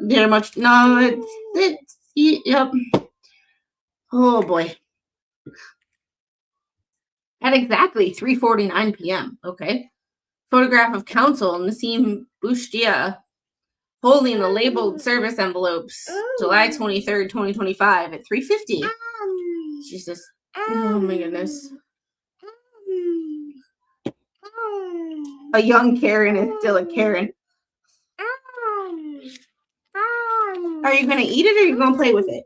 they're much, no, it's yep. Oh boy. At exactly 3:49 p.m. Okay. Photograph of counsel Nassim Bushdia holding the labeled service envelopes, July 23rd, 2025 at 3:50. Jesus. Oh my goodness. A young Karen is still a Karen. Are you going to eat it or are you going to play with it?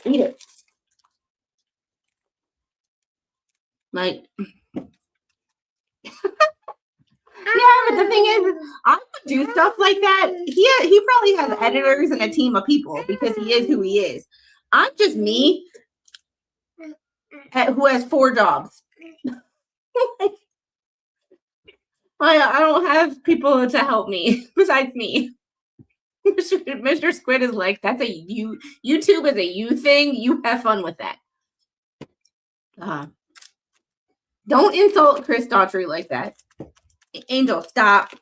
Eat it. Like, yeah, but the thing is, I would do stuff like that. He probably has editors and a team of people because he is who he is. I'm just me who has 4 jobs. I don't have people to help me besides me. Mr. Squid is like, that's a YouTube is a you thing. You have fun with that. Don't insult Chris Daughtry like that. Angel, stop.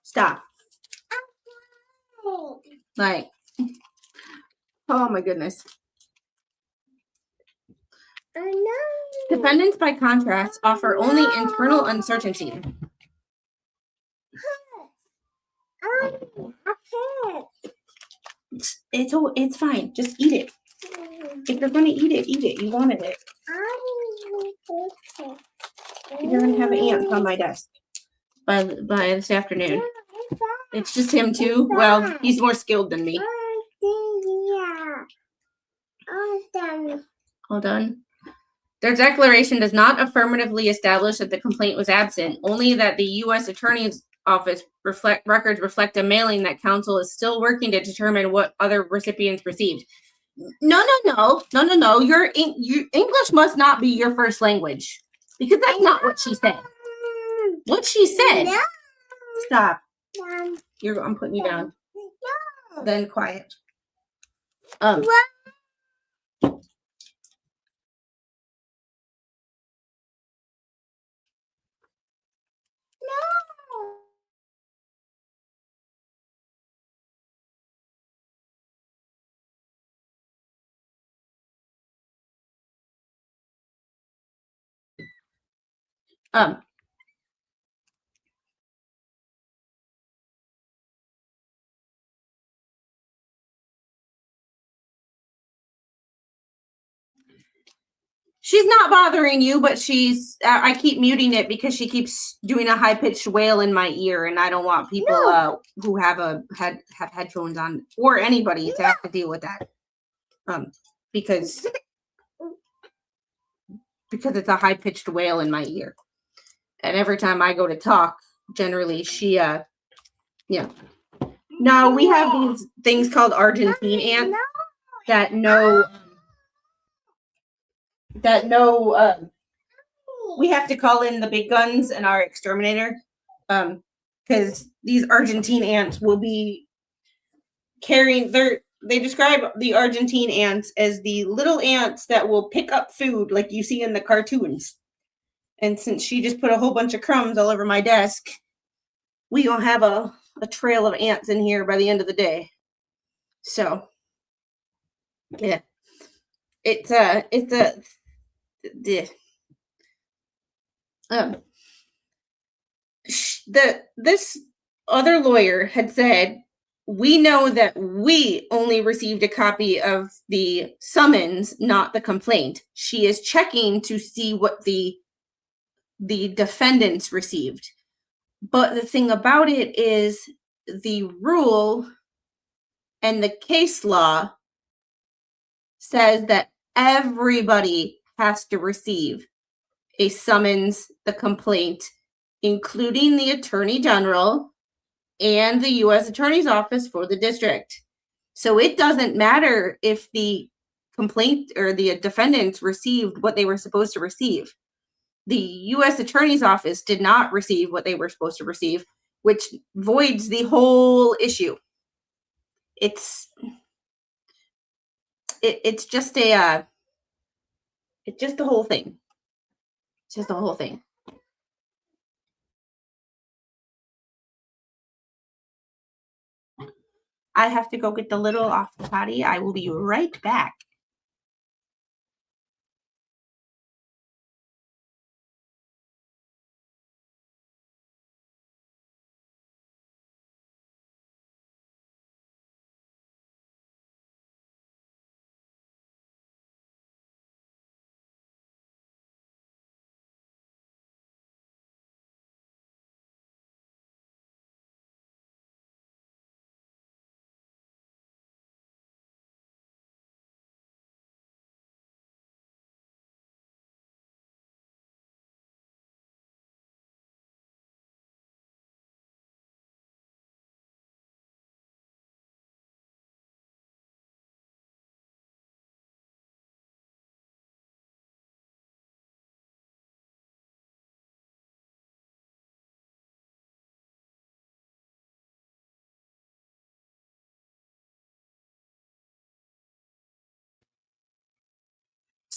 Stop. Like, oh my goodness. Defendants, by contrast, offer only internal uncertainty. It's fine. Just eat it. If you're gonna eat it, eat it. You wanted it. You're gonna have ants on my desk by this afternoon. It's just him too. Well, he's more skilled than me. All done. Their declaration does not affirmatively establish that the complaint was absent, only that the U.S. Attorney's Office records reflect a mailing that counsel is still working to determine what other recipients received. No. Your English must not be your first language because that's not what she said. What she said. Stop. I'm putting you down. Then quiet. She's not bothering you, but she's. I keep muting it because she keeps doing a high pitched wail in my ear, and I don't want people who have headphones on or anybody to have to deal with that. Because it's a high pitched wail in my ear, and every time I go to talk, generally she No, we have these things called Argentine ants that know. We have to call in the big guns and our exterminator, because these Argentine ants will be carrying they describe the Argentine ants as the little ants that will pick up food like you see in the cartoons. And since she just put a whole bunch of crumbs all over my desk, we gonna have a trail of ants in here by the end of the day. So yeah, this other lawyer had said, we know that we only received a copy of the summons, not the complaint. She is checking to see what the defendants received. But the thing about it is the rule and the case law says that everybody has to receive a summons, the complaint, including the Attorney General and the U.S. Attorney's Office for the district. So it doesn't matter if the complaint or the defendants received what they were supposed to receive. The U.S. Attorney's Office did not receive what they were supposed to receive, which voids the whole issue. It's just a it's just the whole thing. It's just the whole thing. I have to go get the little off the potty. I will be right back.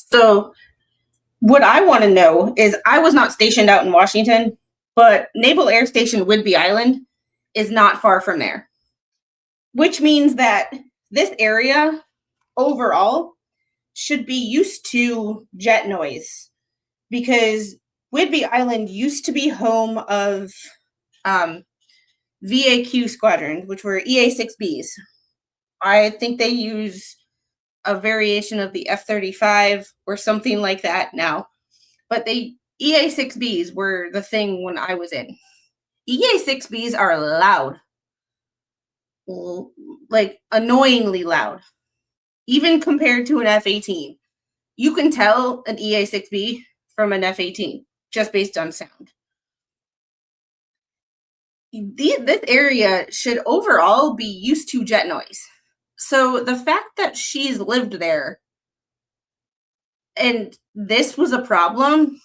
So what I want to know is, I was not stationed out in Washington, but Naval Air Station Whidbey Island is not far from there, which means that this area overall should be used to jet noise, because Whidbey Island used to be home of VAQ squadrons, which were EA-6Bs. I think they use a variation of the F-35 or something like that now. But the EA-6Bs were the thing when I was in. EA-6Bs are loud. Like, annoyingly loud. Even compared to an F-18. You can tell an EA-6B from an F-18 just based on sound. This area should overall be used to jet noise. So the fact that she's lived there and this was a problem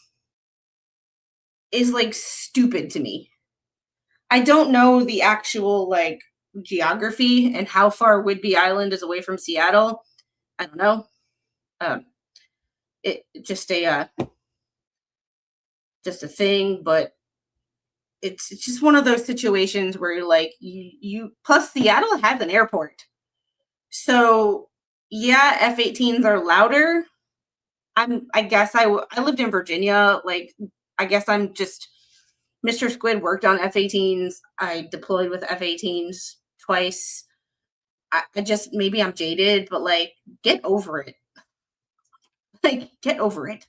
is like stupid to me. I don't know the actual like geography and how far Whidbey Island is away from Seattle. I don't know. It just a thing, but it's just one of those situations where you're like, you plus Seattle has an airport. So yeah, F-18s are louder. I guess I lived in Virginia. Like, I guess I'm just, Mr. Squid worked on F-18s. I deployed with F-18s twice. I just, maybe I'm jaded, but like, get over it. Like, get over it.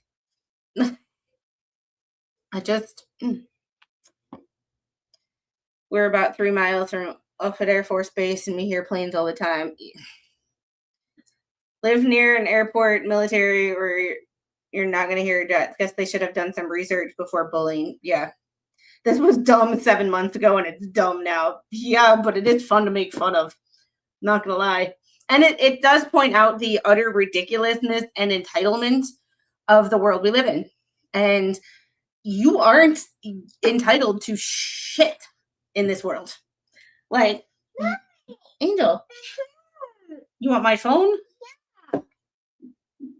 We're about 3 miles from Offutt Air Force Base, and we hear planes all the time. Live near an airport, military, or you're not going to hear jets. Guess they should have done some research before bullying. Yeah. This was dumb 7 months ago, and it's dumb now. Yeah, but it is fun to make fun of. Not going to lie. And it does point out the utter ridiculousness and entitlement of the world we live in. And you aren't entitled to shit in this world. Like, Angel, you want my phone?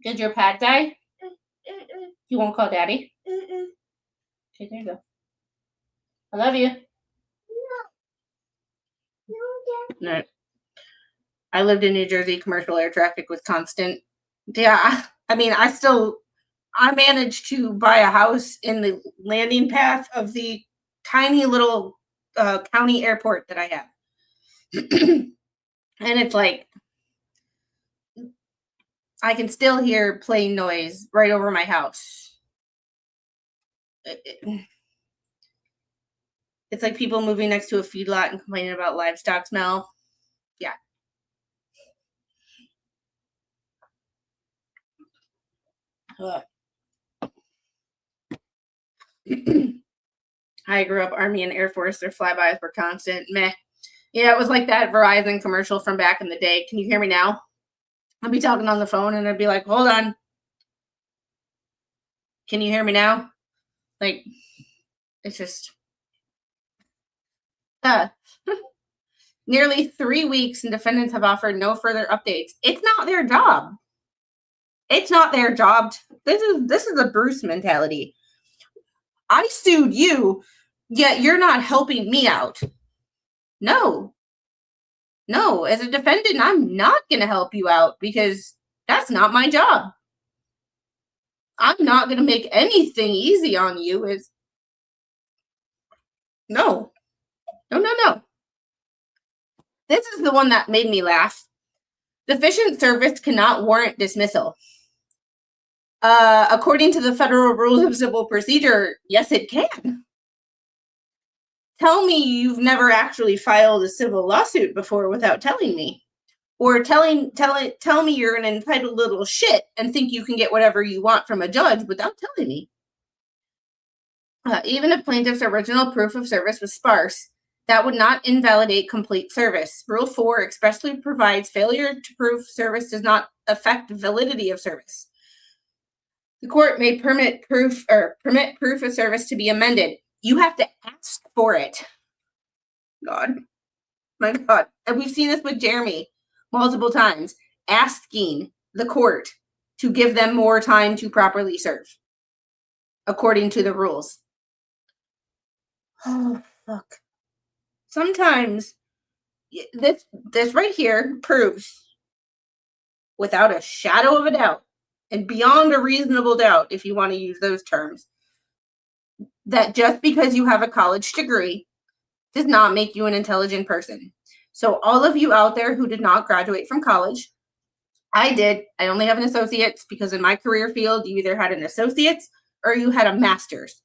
Did your pad die? You won't call Daddy? Okay, there you go. I love you. No. I lived in New Jersey. Commercial air traffic was constant. Yeah, I mean, I managed to buy a house in the landing path of the tiny little county airport that I have. And it's like, I can still hear plane noise right over my house. It's like people moving next to a feedlot and complaining about livestock smell. Yeah. I grew up Army and Air Force. Their flybys were constant. Meh. Yeah, it was like that Verizon commercial from back in the day. Can you hear me now? I'll be talking on the phone and I'd be like, hold on. Can you hear me now? Like, it's just... Nearly 3 weeks and defendants have offered no further updates. It's not their job. It's not their job. This is a Bruce mentality. I sued you, yet you're not helping me out. No. No, as a defendant, I'm not going to help you out because that's not my job. I'm not going to make anything easy on you. No. No. This is the one that made me laugh. Deficient service cannot warrant dismissal. According to the Federal Rules of Civil Procedure, yes, it can. Tell me you've never actually filed a civil lawsuit before without telling me. Or tell me you're an entitled little shit and think you can get whatever you want from a judge without telling me. Even if plaintiff's original proof of service was sparse, that would not invalidate complete service. Rule 4 expressly provides failure to prove service does not affect validity of service. The court may permit proof of service to be amended. You have to ask for it. God. My God. And we've seen this with Jeremy multiple times. Asking the court to give them more time to properly serve. According to the rules. Oh, fuck. Sometimes this right here proves without a shadow of a doubt and beyond a reasonable doubt, if you want to use those terms, that just because you have a college degree does not make you an intelligent person. So all of you out there who did not graduate from college, I did. I only have an associate's because in my career field, you either had an associate's or you had a master's.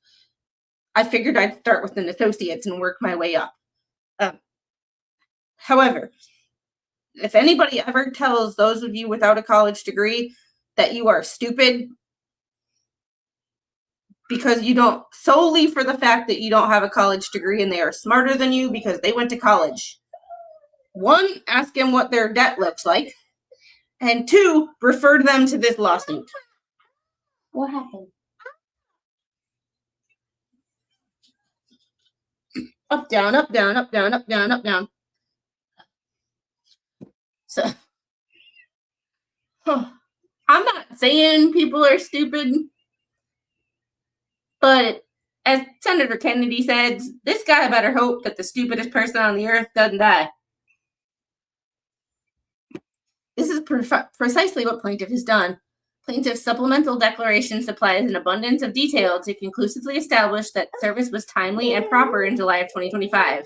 I figured I'd start with an associate's and work my way up. However, if anybody ever tells those of you without a college degree that you are stupid because you don't, solely for the fact that you don't have a college degree and they are smarter than you because they went to college. 1, ask them what their debt looks like. And 2, refer them to this lawsuit. What happened? Up, down, up, down, up, down, up, down, up, down. So, I'm not saying people are stupid, but as Senator Kennedy said, this guy better hope that the stupidest person on the earth doesn't die. This is precisely what plaintiff has done. Plaintiff's supplemental declaration supplies an abundance of detail to conclusively establish that service was timely and proper in July of 2025.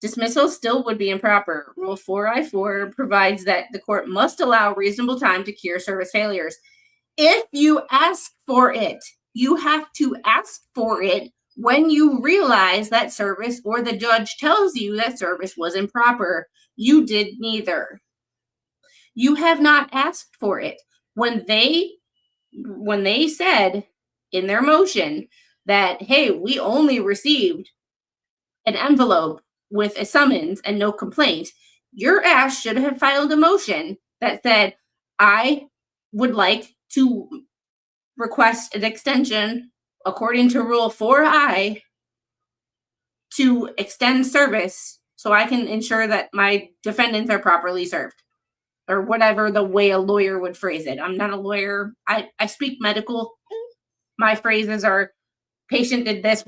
Dismissal still would be improper. Rule 4I4 provides that the court must allow reasonable time to cure service failures. if you ask for it, you have to ask for it when you realize that service or the judge tells you that service was improper. You did neither. You have not asked for it. When they said in their motion that, hey, we only received an envelope with a summons and no complaint, your ass should have filed a motion that said, I would like to request an extension according to Rule 4I to extend service so I can ensure that my defendants are properly served, or whatever the way a lawyer would phrase it. I'm not a lawyer. I speak medical. My phrases are, patient did this,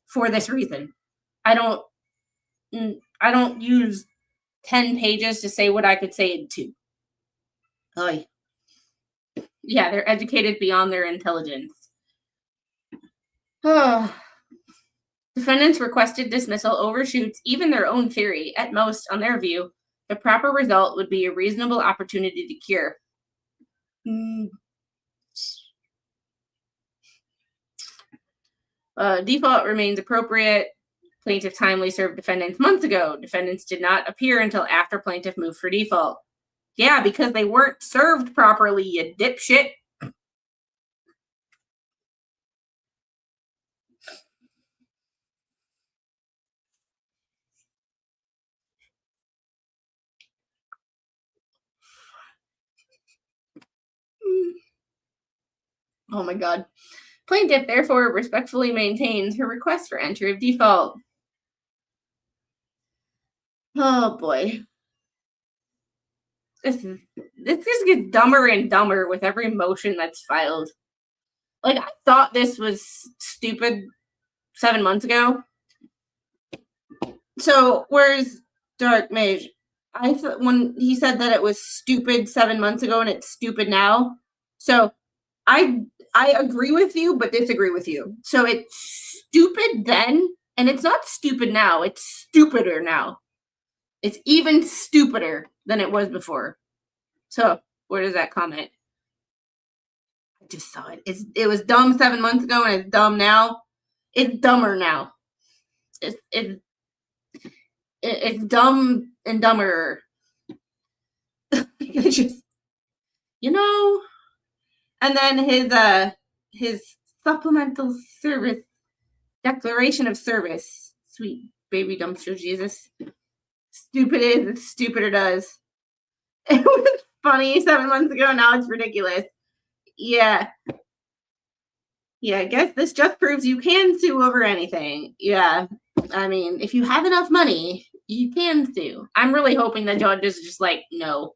for this reason. I don't use 10 pages to say what I could say in 2. Oy. Yeah, they're educated beyond their intelligence. Defendants' requested dismissal overshoots even their own theory. At most, on their view, the proper result would be a reasonable opportunity to cure. Default remains appropriate. Plaintiff timely served defendants months ago. Defendants did not appear until after plaintiff moved for default. Yeah, because they weren't served properly, you dipshit. Oh my god. Plaintiff therefore respectfully maintains her request for entry of default. Oh boy. This just gets dumber and dumber with every motion that's filed. Like, I thought this was stupid 7 months ago. So, where's Dark Mage? I thought when he said that it was stupid 7 months ago and it's stupid now. So, I agree with you, but disagree with you. So, it's stupid then, and it's not stupid now. It's stupider now. It's even stupider than it was before. So, where does that comment? I just saw it. It was dumb 7 months ago, and it's dumb now. It's dumber now. It's dumb and dumber. Just, and then his supplemental service declaration of service. Sweet baby dumpster Jesus. Stupid is, it's stupider does. It was funny 7 months ago, now it's ridiculous. Yeah. Yeah, I guess this just proves you can sue over anything. Yeah. I mean, if you have enough money, you can sue. I'm really hoping the judge is just like, no.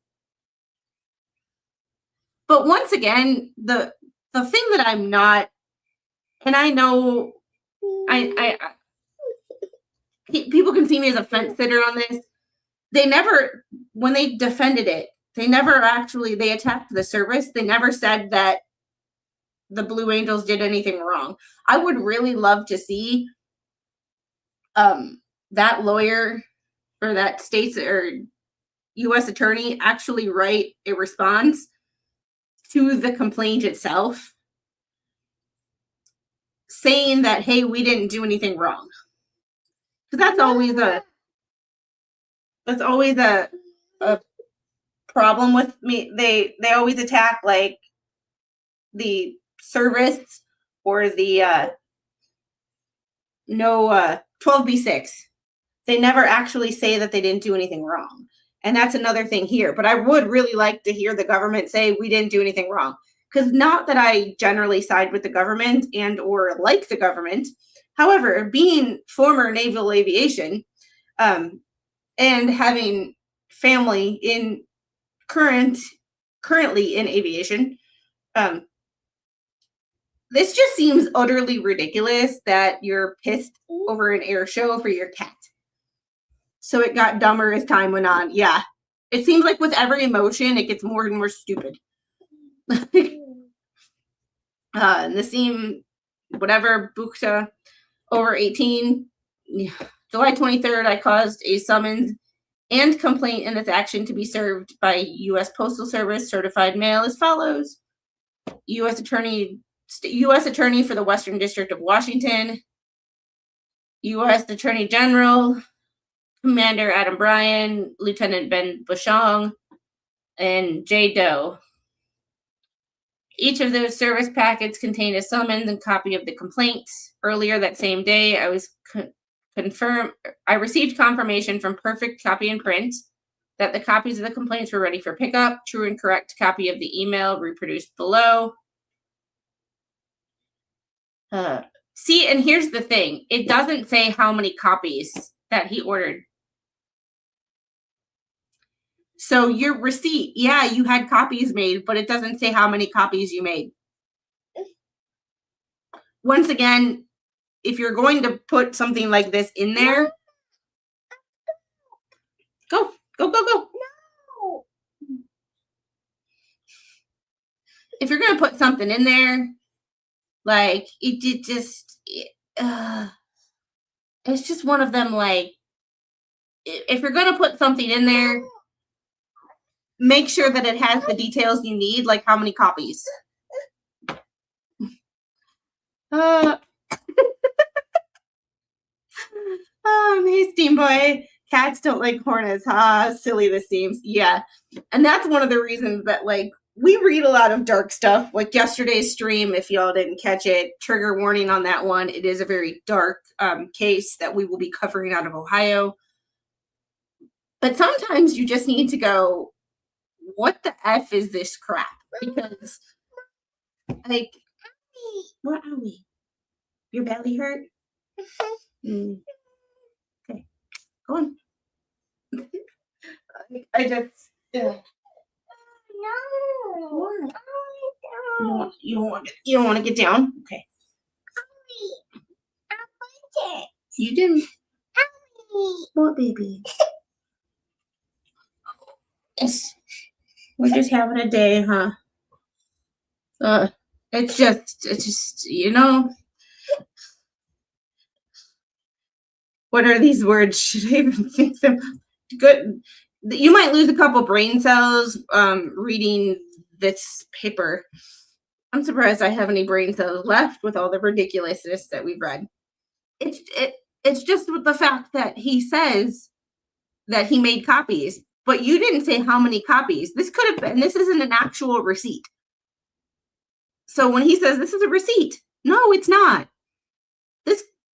But once again, the thing that I'm not, and I know I people can see me as a fence sitter on this. They never, when they defended it, they attacked the service. They never said that the Blue Angels did anything wrong. I would really love to see that lawyer or that state's or U.S. attorney actually write a response to the complaint itself saying that, hey, we didn't do anything wrong. Because that's always a problem with me. They always attack like the service or the 12b-6. They never actually say that they didn't do anything wrong. And that's another thing here. But I would really like to hear the government say we didn't do anything wrong. Because not that I generally side with the government and or like the government. However, being former naval aviation and having family currently in aviation, this just seems utterly ridiculous that you're pissed over an air show for your cat. So it got dumber as time went on. Yeah. It seems like with every emotion, it gets more and more stupid. Nassim, whatever, Bukta, over 18. July 23rd, I caused a summons and complaint in this action to be served by U.S. Postal Service certified mail as follows. U.S. Attorney for the Western District of Washington, U.S. Attorney General, Commander Adam Bryan, Lieutenant Ben Bushong, and J. Doe. Each of those service packets contained a summons and copy of the complaint. Earlier that same day, I received confirmation from Perfect Copy and Print that the copies of the complaints were ready for pickup. True and correct copy of the email reproduced below. See, and here's the thing. It doesn't say how many copies that he ordered. So your receipt, yeah, you had copies made, but it doesn't say how many copies you made. Once again, if you're going to put something like this in there, go. No. If you're going to put something in there, like, it's just one of them, like, if you're going to put something in there, make sure that it has the details you need, like how many copies. Hey, Steam Boy. Cats don't like hornets. Silly this seems. Yeah. And that's one of the reasons that, like, we read a lot of dark stuff. Like yesterday's stream, if y'all didn't catch it, trigger warning on that one. It is a very dark case that we will be covering out of Ohio. But sometimes you just need to go, what the F is this crap? Because, like, what are we? Your belly hurt? Okay, go on. I just, No. you don't want to get down? Okay. You didn't. What, baby? Yes. We're just having a day, huh? It's just, you know. What are these words? Should I even think them? Good. You might lose a couple brain cells reading this paper. I'm surprised I have any brain cells left with all the ridiculousness that we've read. It's just with the fact that he says that he made copies, but you didn't say how many copies. This could have been, this isn't an actual receipt. So when he says this is a receipt, no, it's not.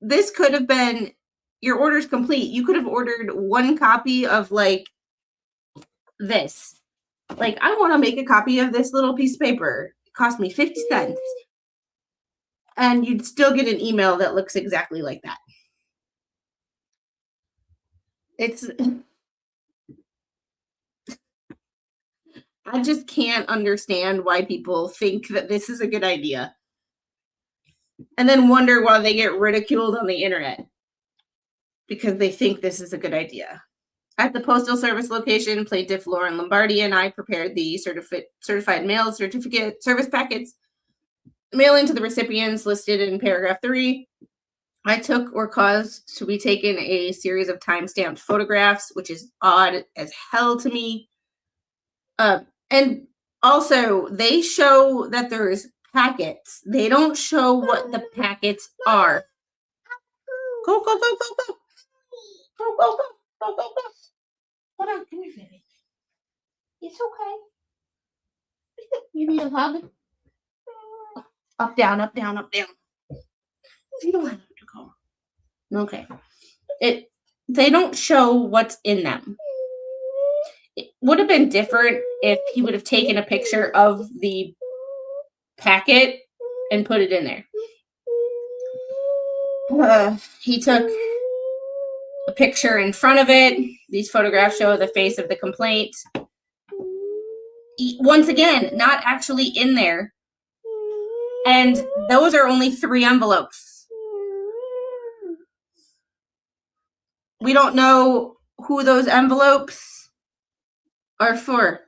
This could have been, your order's complete. You could have ordered one copy of, like, this. Like, I want to make a copy of this little piece of paper. It cost me 50 cents. And you'd still get an email that looks exactly like that. I just can't understand why people think that this is a good idea. And then wonder why they get ridiculed on the internet. Because they think this is a good idea. At the Postal Service location, plaintiff Lauren Lombardi and I prepared the certified mail certificate service packets, mailing to the recipients listed in paragraph 3. I took or caused to be taken a series of time-stamped photographs, which is odd as hell to me. And also, they show that there's packets. They don't show what the packets are. Go. Go. Hold on, come here, baby. It's okay. You need a hug? Up, down. You don't have to go. Okay. They don't show what's in them. It would have been different if he would have taken a picture of the packet and put it in there. He took a picture in front of it. These photographs show the face of the complaint. Once again, not actually in there. And those are only 3 envelopes. We don't know who those envelopes are for.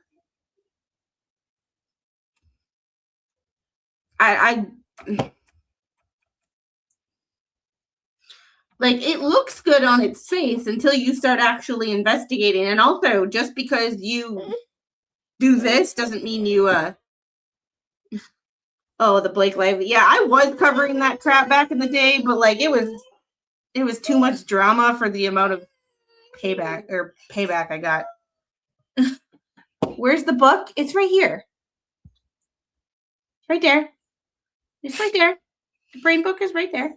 Like, it looks good on its face until you start actually investigating. And also, just because you do this doesn't mean you Oh, the Blake Lively. Yeah, I was covering that crap back in the day, but like it was too much drama for the amount of payback I got. Where's the book? It's right here. Right there. It's right there. The brain book is right there.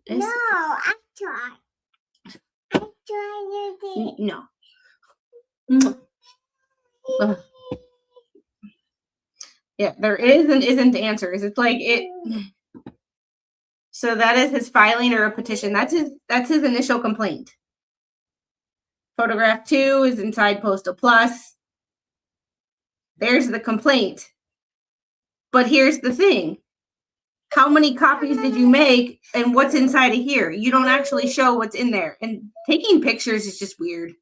No, I tried. I tried it. No. Yeah, there is and isn't answers. It's like it. So that is his filing or a petition. That's his initial complaint. Photograph 2 is inside Postal Plus. There's the complaint. But here's the thing. How many copies did you make and what's inside of here? You don't actually show what's in there. And taking pictures is just weird.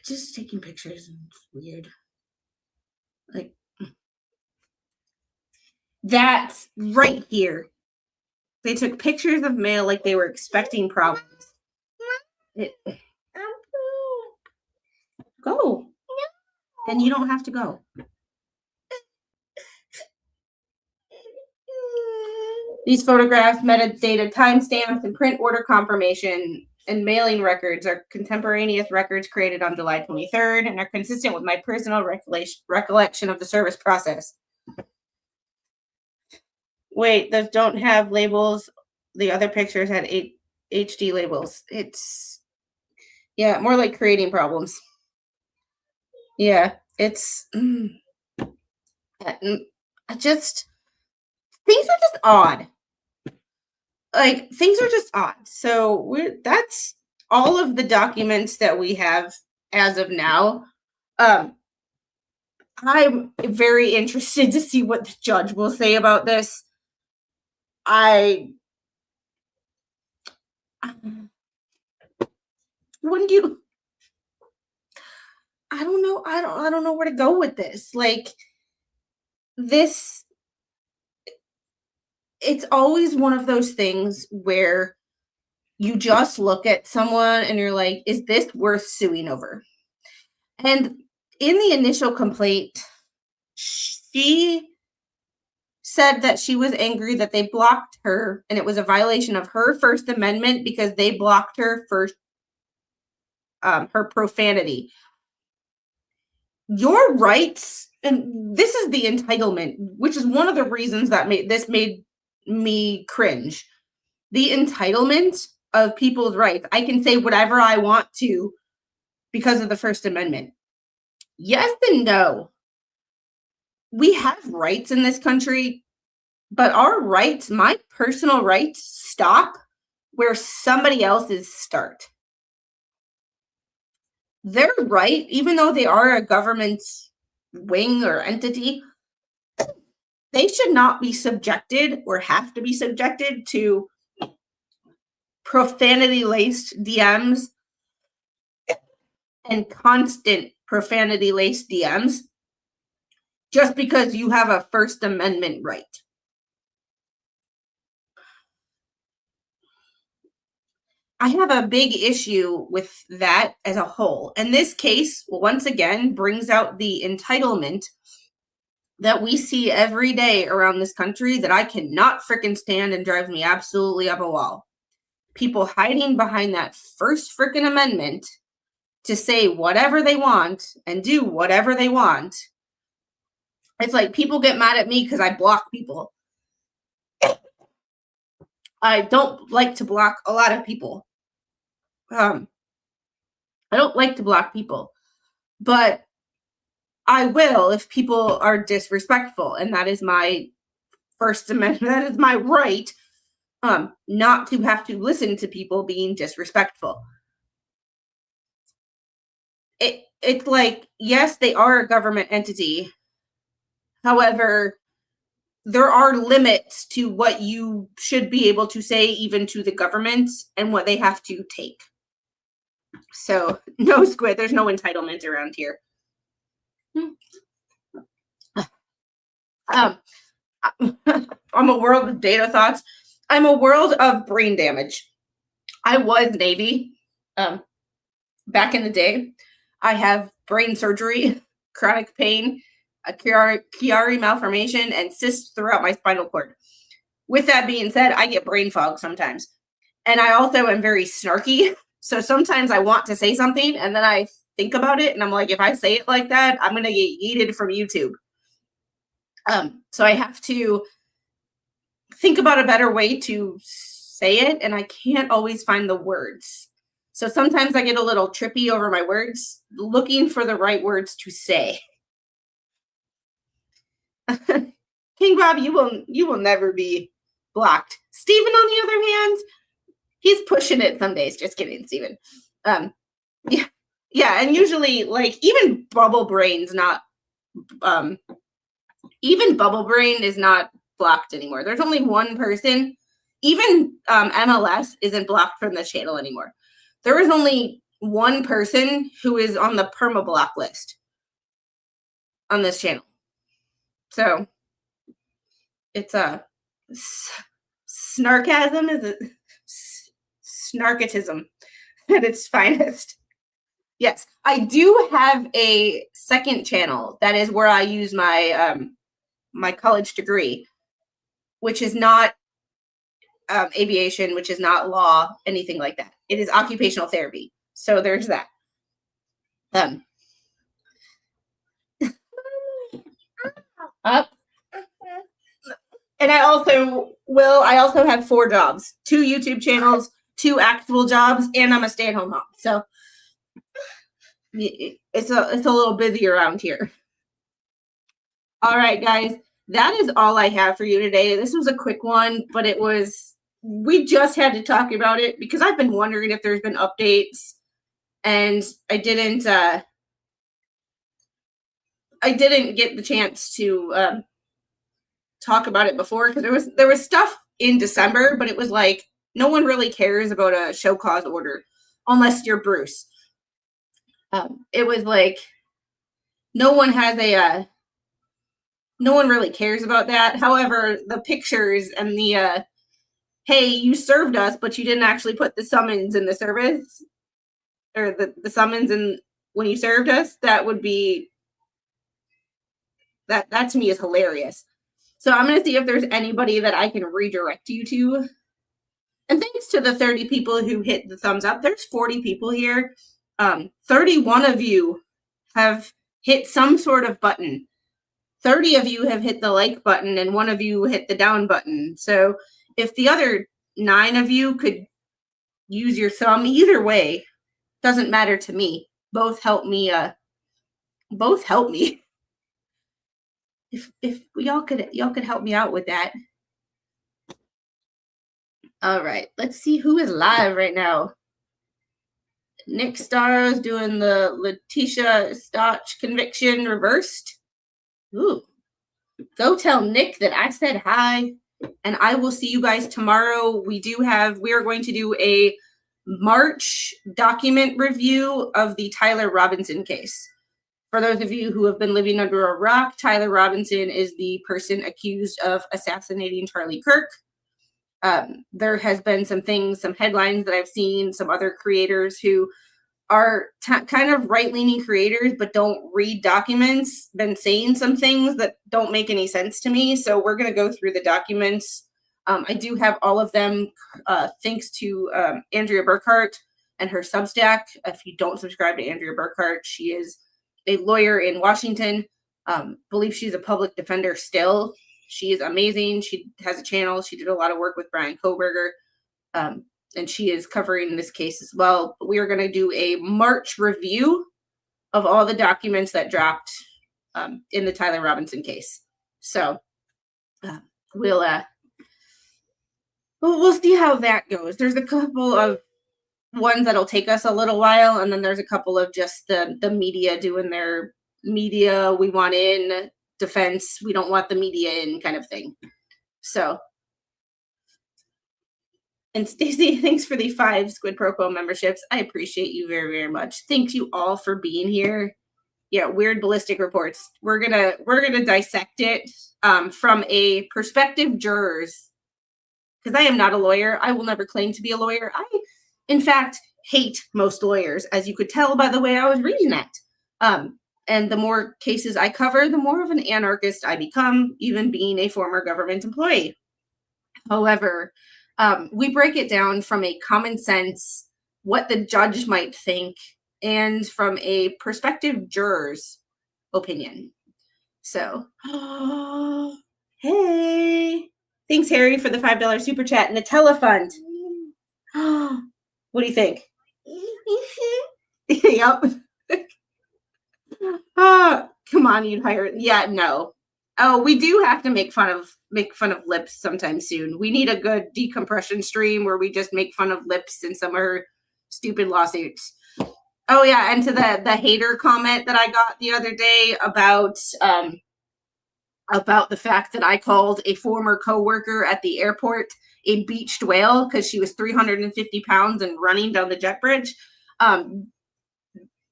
Just taking pictures is weird. Like, that's right here. They took pictures of mail like they were expecting problems. Go. Then you don't have to go. These photographs, metadata, timestamps, and print order confirmation and mailing records are contemporaneous records created on July 23rd and are consistent with my personal recollection of the service process. Wait, those don't have labels. The other pictures had HD labels. It's, yeah, more like creating problems. Yeah, it's, I just, things are just odd. Like, things are just odd. So that's all of the documents that we have as of now. I'm very interested to see what the judge will say about this. Wouldn't you? I don't know. I don't know where to go with this. Like, this, it's always one of those things where you just look at someone and you're like, is this worth suing over? And in the initial complaint, she said that she was angry that they blocked her and it was a violation of her First Amendment because they blocked her for her profanity. Your rights, and this is the entitlement, which is one of the reasons that made me cringe. The entitlement of people's rights. I can say whatever I want to because of the First Amendment. Yes and no. We have rights in this country, but our rights, my personal rights, stop where somebody else's start. Their right, even though they are a government wing or entity, they should not be subjected or have to be subjected to profanity-laced DMs and constant profanity-laced DMs just because you have a First Amendment right. I have a big issue with that as a whole. And this case, once again, brings out the entitlement that we see every day around this country that I cannot frickin' stand and drives me absolutely up a wall. People hiding behind that First frickin' Amendment to say whatever they want and do whatever they want. It's like people get mad at me because I block people. I don't like to block a lot of people. I don't like to block people, but I will if people are disrespectful, and that is my First Amendment. That is my right, not to have to listen to people being disrespectful. It's like, yes, they are a government entity. However, there are limits to what you should be able to say, even to the government, and what they have to take. So, no, Squid, there's no entitlement around here. I'm a world of data thoughts. I'm a world of brain damage. I was Navy back in the day. I have brain surgery, chronic pain. a Chiari malformation, and cysts throughout my spinal cord. With that being said, I get brain fog sometimes. And I also am very snarky. So sometimes I want to say something and then I think about it and I'm like, if I say it like that, I'm going to get yeeted from YouTube. So I have to think about a better way to say it, and I can't always find the words. So sometimes I get a little trippy over my words, looking for the right words to say. King Bob, you will never be blocked. Steven, on the other hand, he's pushing it some days. Just kidding, Steven. Yeah, and usually, like, even Bubble Brain is not blocked anymore. There's only one person. Even MLS isn't blocked from the channel anymore. There is only one person who is on the perma-block list on this channel. So it's a snarkasm, is it? Snarkatism at its finest. Yes, I do have a second channel. That is where I use my my college degree, which is not aviation, which is not law, anything like that. It is occupational therapy. So there's that. Up. And I also have 4 jobs, 2 YouTube channels, 2 actual jobs, and I'm a stay-at-home mom. So it's a little busy around here. All right, guys, that is all I have for you today. This was a quick one, but we just had to talk about it because I've been wondering if there's been updates, and I didn't get the chance to talk about it before because there was stuff in December, but it was like no one really cares about a show cause order unless you're Bruce. It was like no one really cares about that. However, the pictures and the hey, you served us, but you didn't actually put the summons in the service or the summons in when you served us, that would be that to me is hilarious. So I'm going to see if there's anybody that I can redirect you to. And thanks to the 30 people who hit the thumbs up. There's 40 people here. 31 of you have hit some sort of button. 30 of you have hit the like button and 1 of you hit the down button. So if the other 9 of you could use your thumb, either way, doesn't matter to me. Both help me. If y'all could help me out with that. All right, let's see who is live right now. Nick Starr's doing the Letitia Stotch conviction reversed. Ooh. Go tell Nick that I said hi, and I will see you guys tomorrow. We are going to do a March document review of the Tyler Robinson case. For those of you who have been living under a rock, Tyler Robinson is the person accused of assassinating Charlie Kirk. There has been some headlines that I've seen, some other creators who are kind of right-leaning creators but don't read documents, been saying some things that don't make any sense to me. So we're going to go through the documents. I do have all of them thanks to Andrea Burkhart and her Substack. If you don't subscribe to Andrea Burkhart, she is a lawyer in Washington. Believe she's a public defender still. She is amazing. She has a channel. She did a lot of work with Brian Kohberger. And she is covering this case as well. But we are going to do a March review of all the documents that dropped in the Tyler Robinson case. So we'll see how that goes. There's a couple of ones that'll take us a little while, and then there's a couple of just the media doing their media, we want in defense, we don't want the media in kind of thing. So, and Stacy, thanks for the 5 Squid Pro Quo memberships. I appreciate you very, very much. Thank you all for being here. Yeah, weird ballistic reports. We're gonna dissect it from a perspective jurors, because I am not a lawyer. I will never claim to be a lawyer. I, in fact, hate most lawyers, as you could tell by the way I was reading that. And the more cases I cover, the more of an anarchist I become, even being a former government employee. However, we break it down from a common sense, what the judge might think, and from a prospective juror's opinion. So, hey, thanks, Harry, for the $5 super chat and the telefund. What do you think? Yep. Come on, you'd hire. Yeah, no. Oh, we do have to make fun of lips sometime soon. We need a good decompression stream where we just make fun of lips and some of her stupid lawsuits. Oh yeah, and to the hater comment that I got the other day about the fact that I called a former coworker at the airport a beached whale because she was 350 pounds and running down the jet bridge.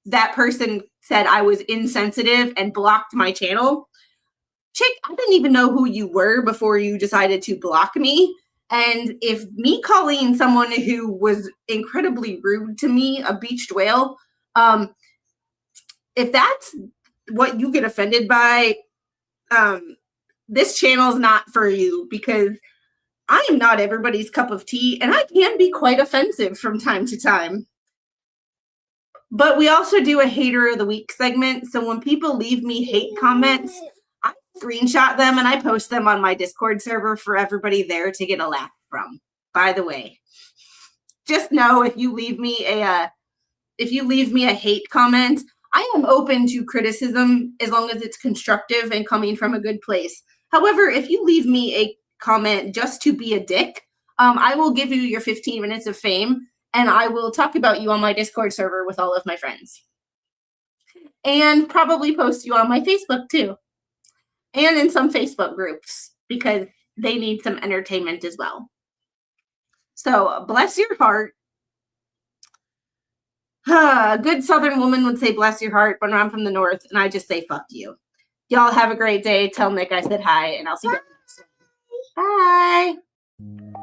That person said I was insensitive and blocked my channel. Chick, I didn't even know who you were before you decided to block me. And if me calling someone who was incredibly rude to me a beached whale, if that's what you get offended by, this channel is not for you, because I am not everybody's cup of tea, and I can be quite offensive from time to time. But we also do a hater of the week segment. So when people leave me hate comments, I screenshot them and I post them on my Discord server for everybody there to get a laugh from. By the way, just know if you leave me a hate comment, I am open to criticism as long as it's constructive and coming from a good place. However, if you leave me a comment just to be a dick, I will give you your 15 minutes of fame, and I will talk about you on my Discord server with all of my friends. And probably post you on my Facebook too. And in some Facebook groups, because they need some entertainment as well. So, bless your heart. A good Southern woman would say bless your heart when I'm from the North, and I just say fuck you. Y'all have a great day. Tell Nick I said hi, and I'll see you next time. Bye.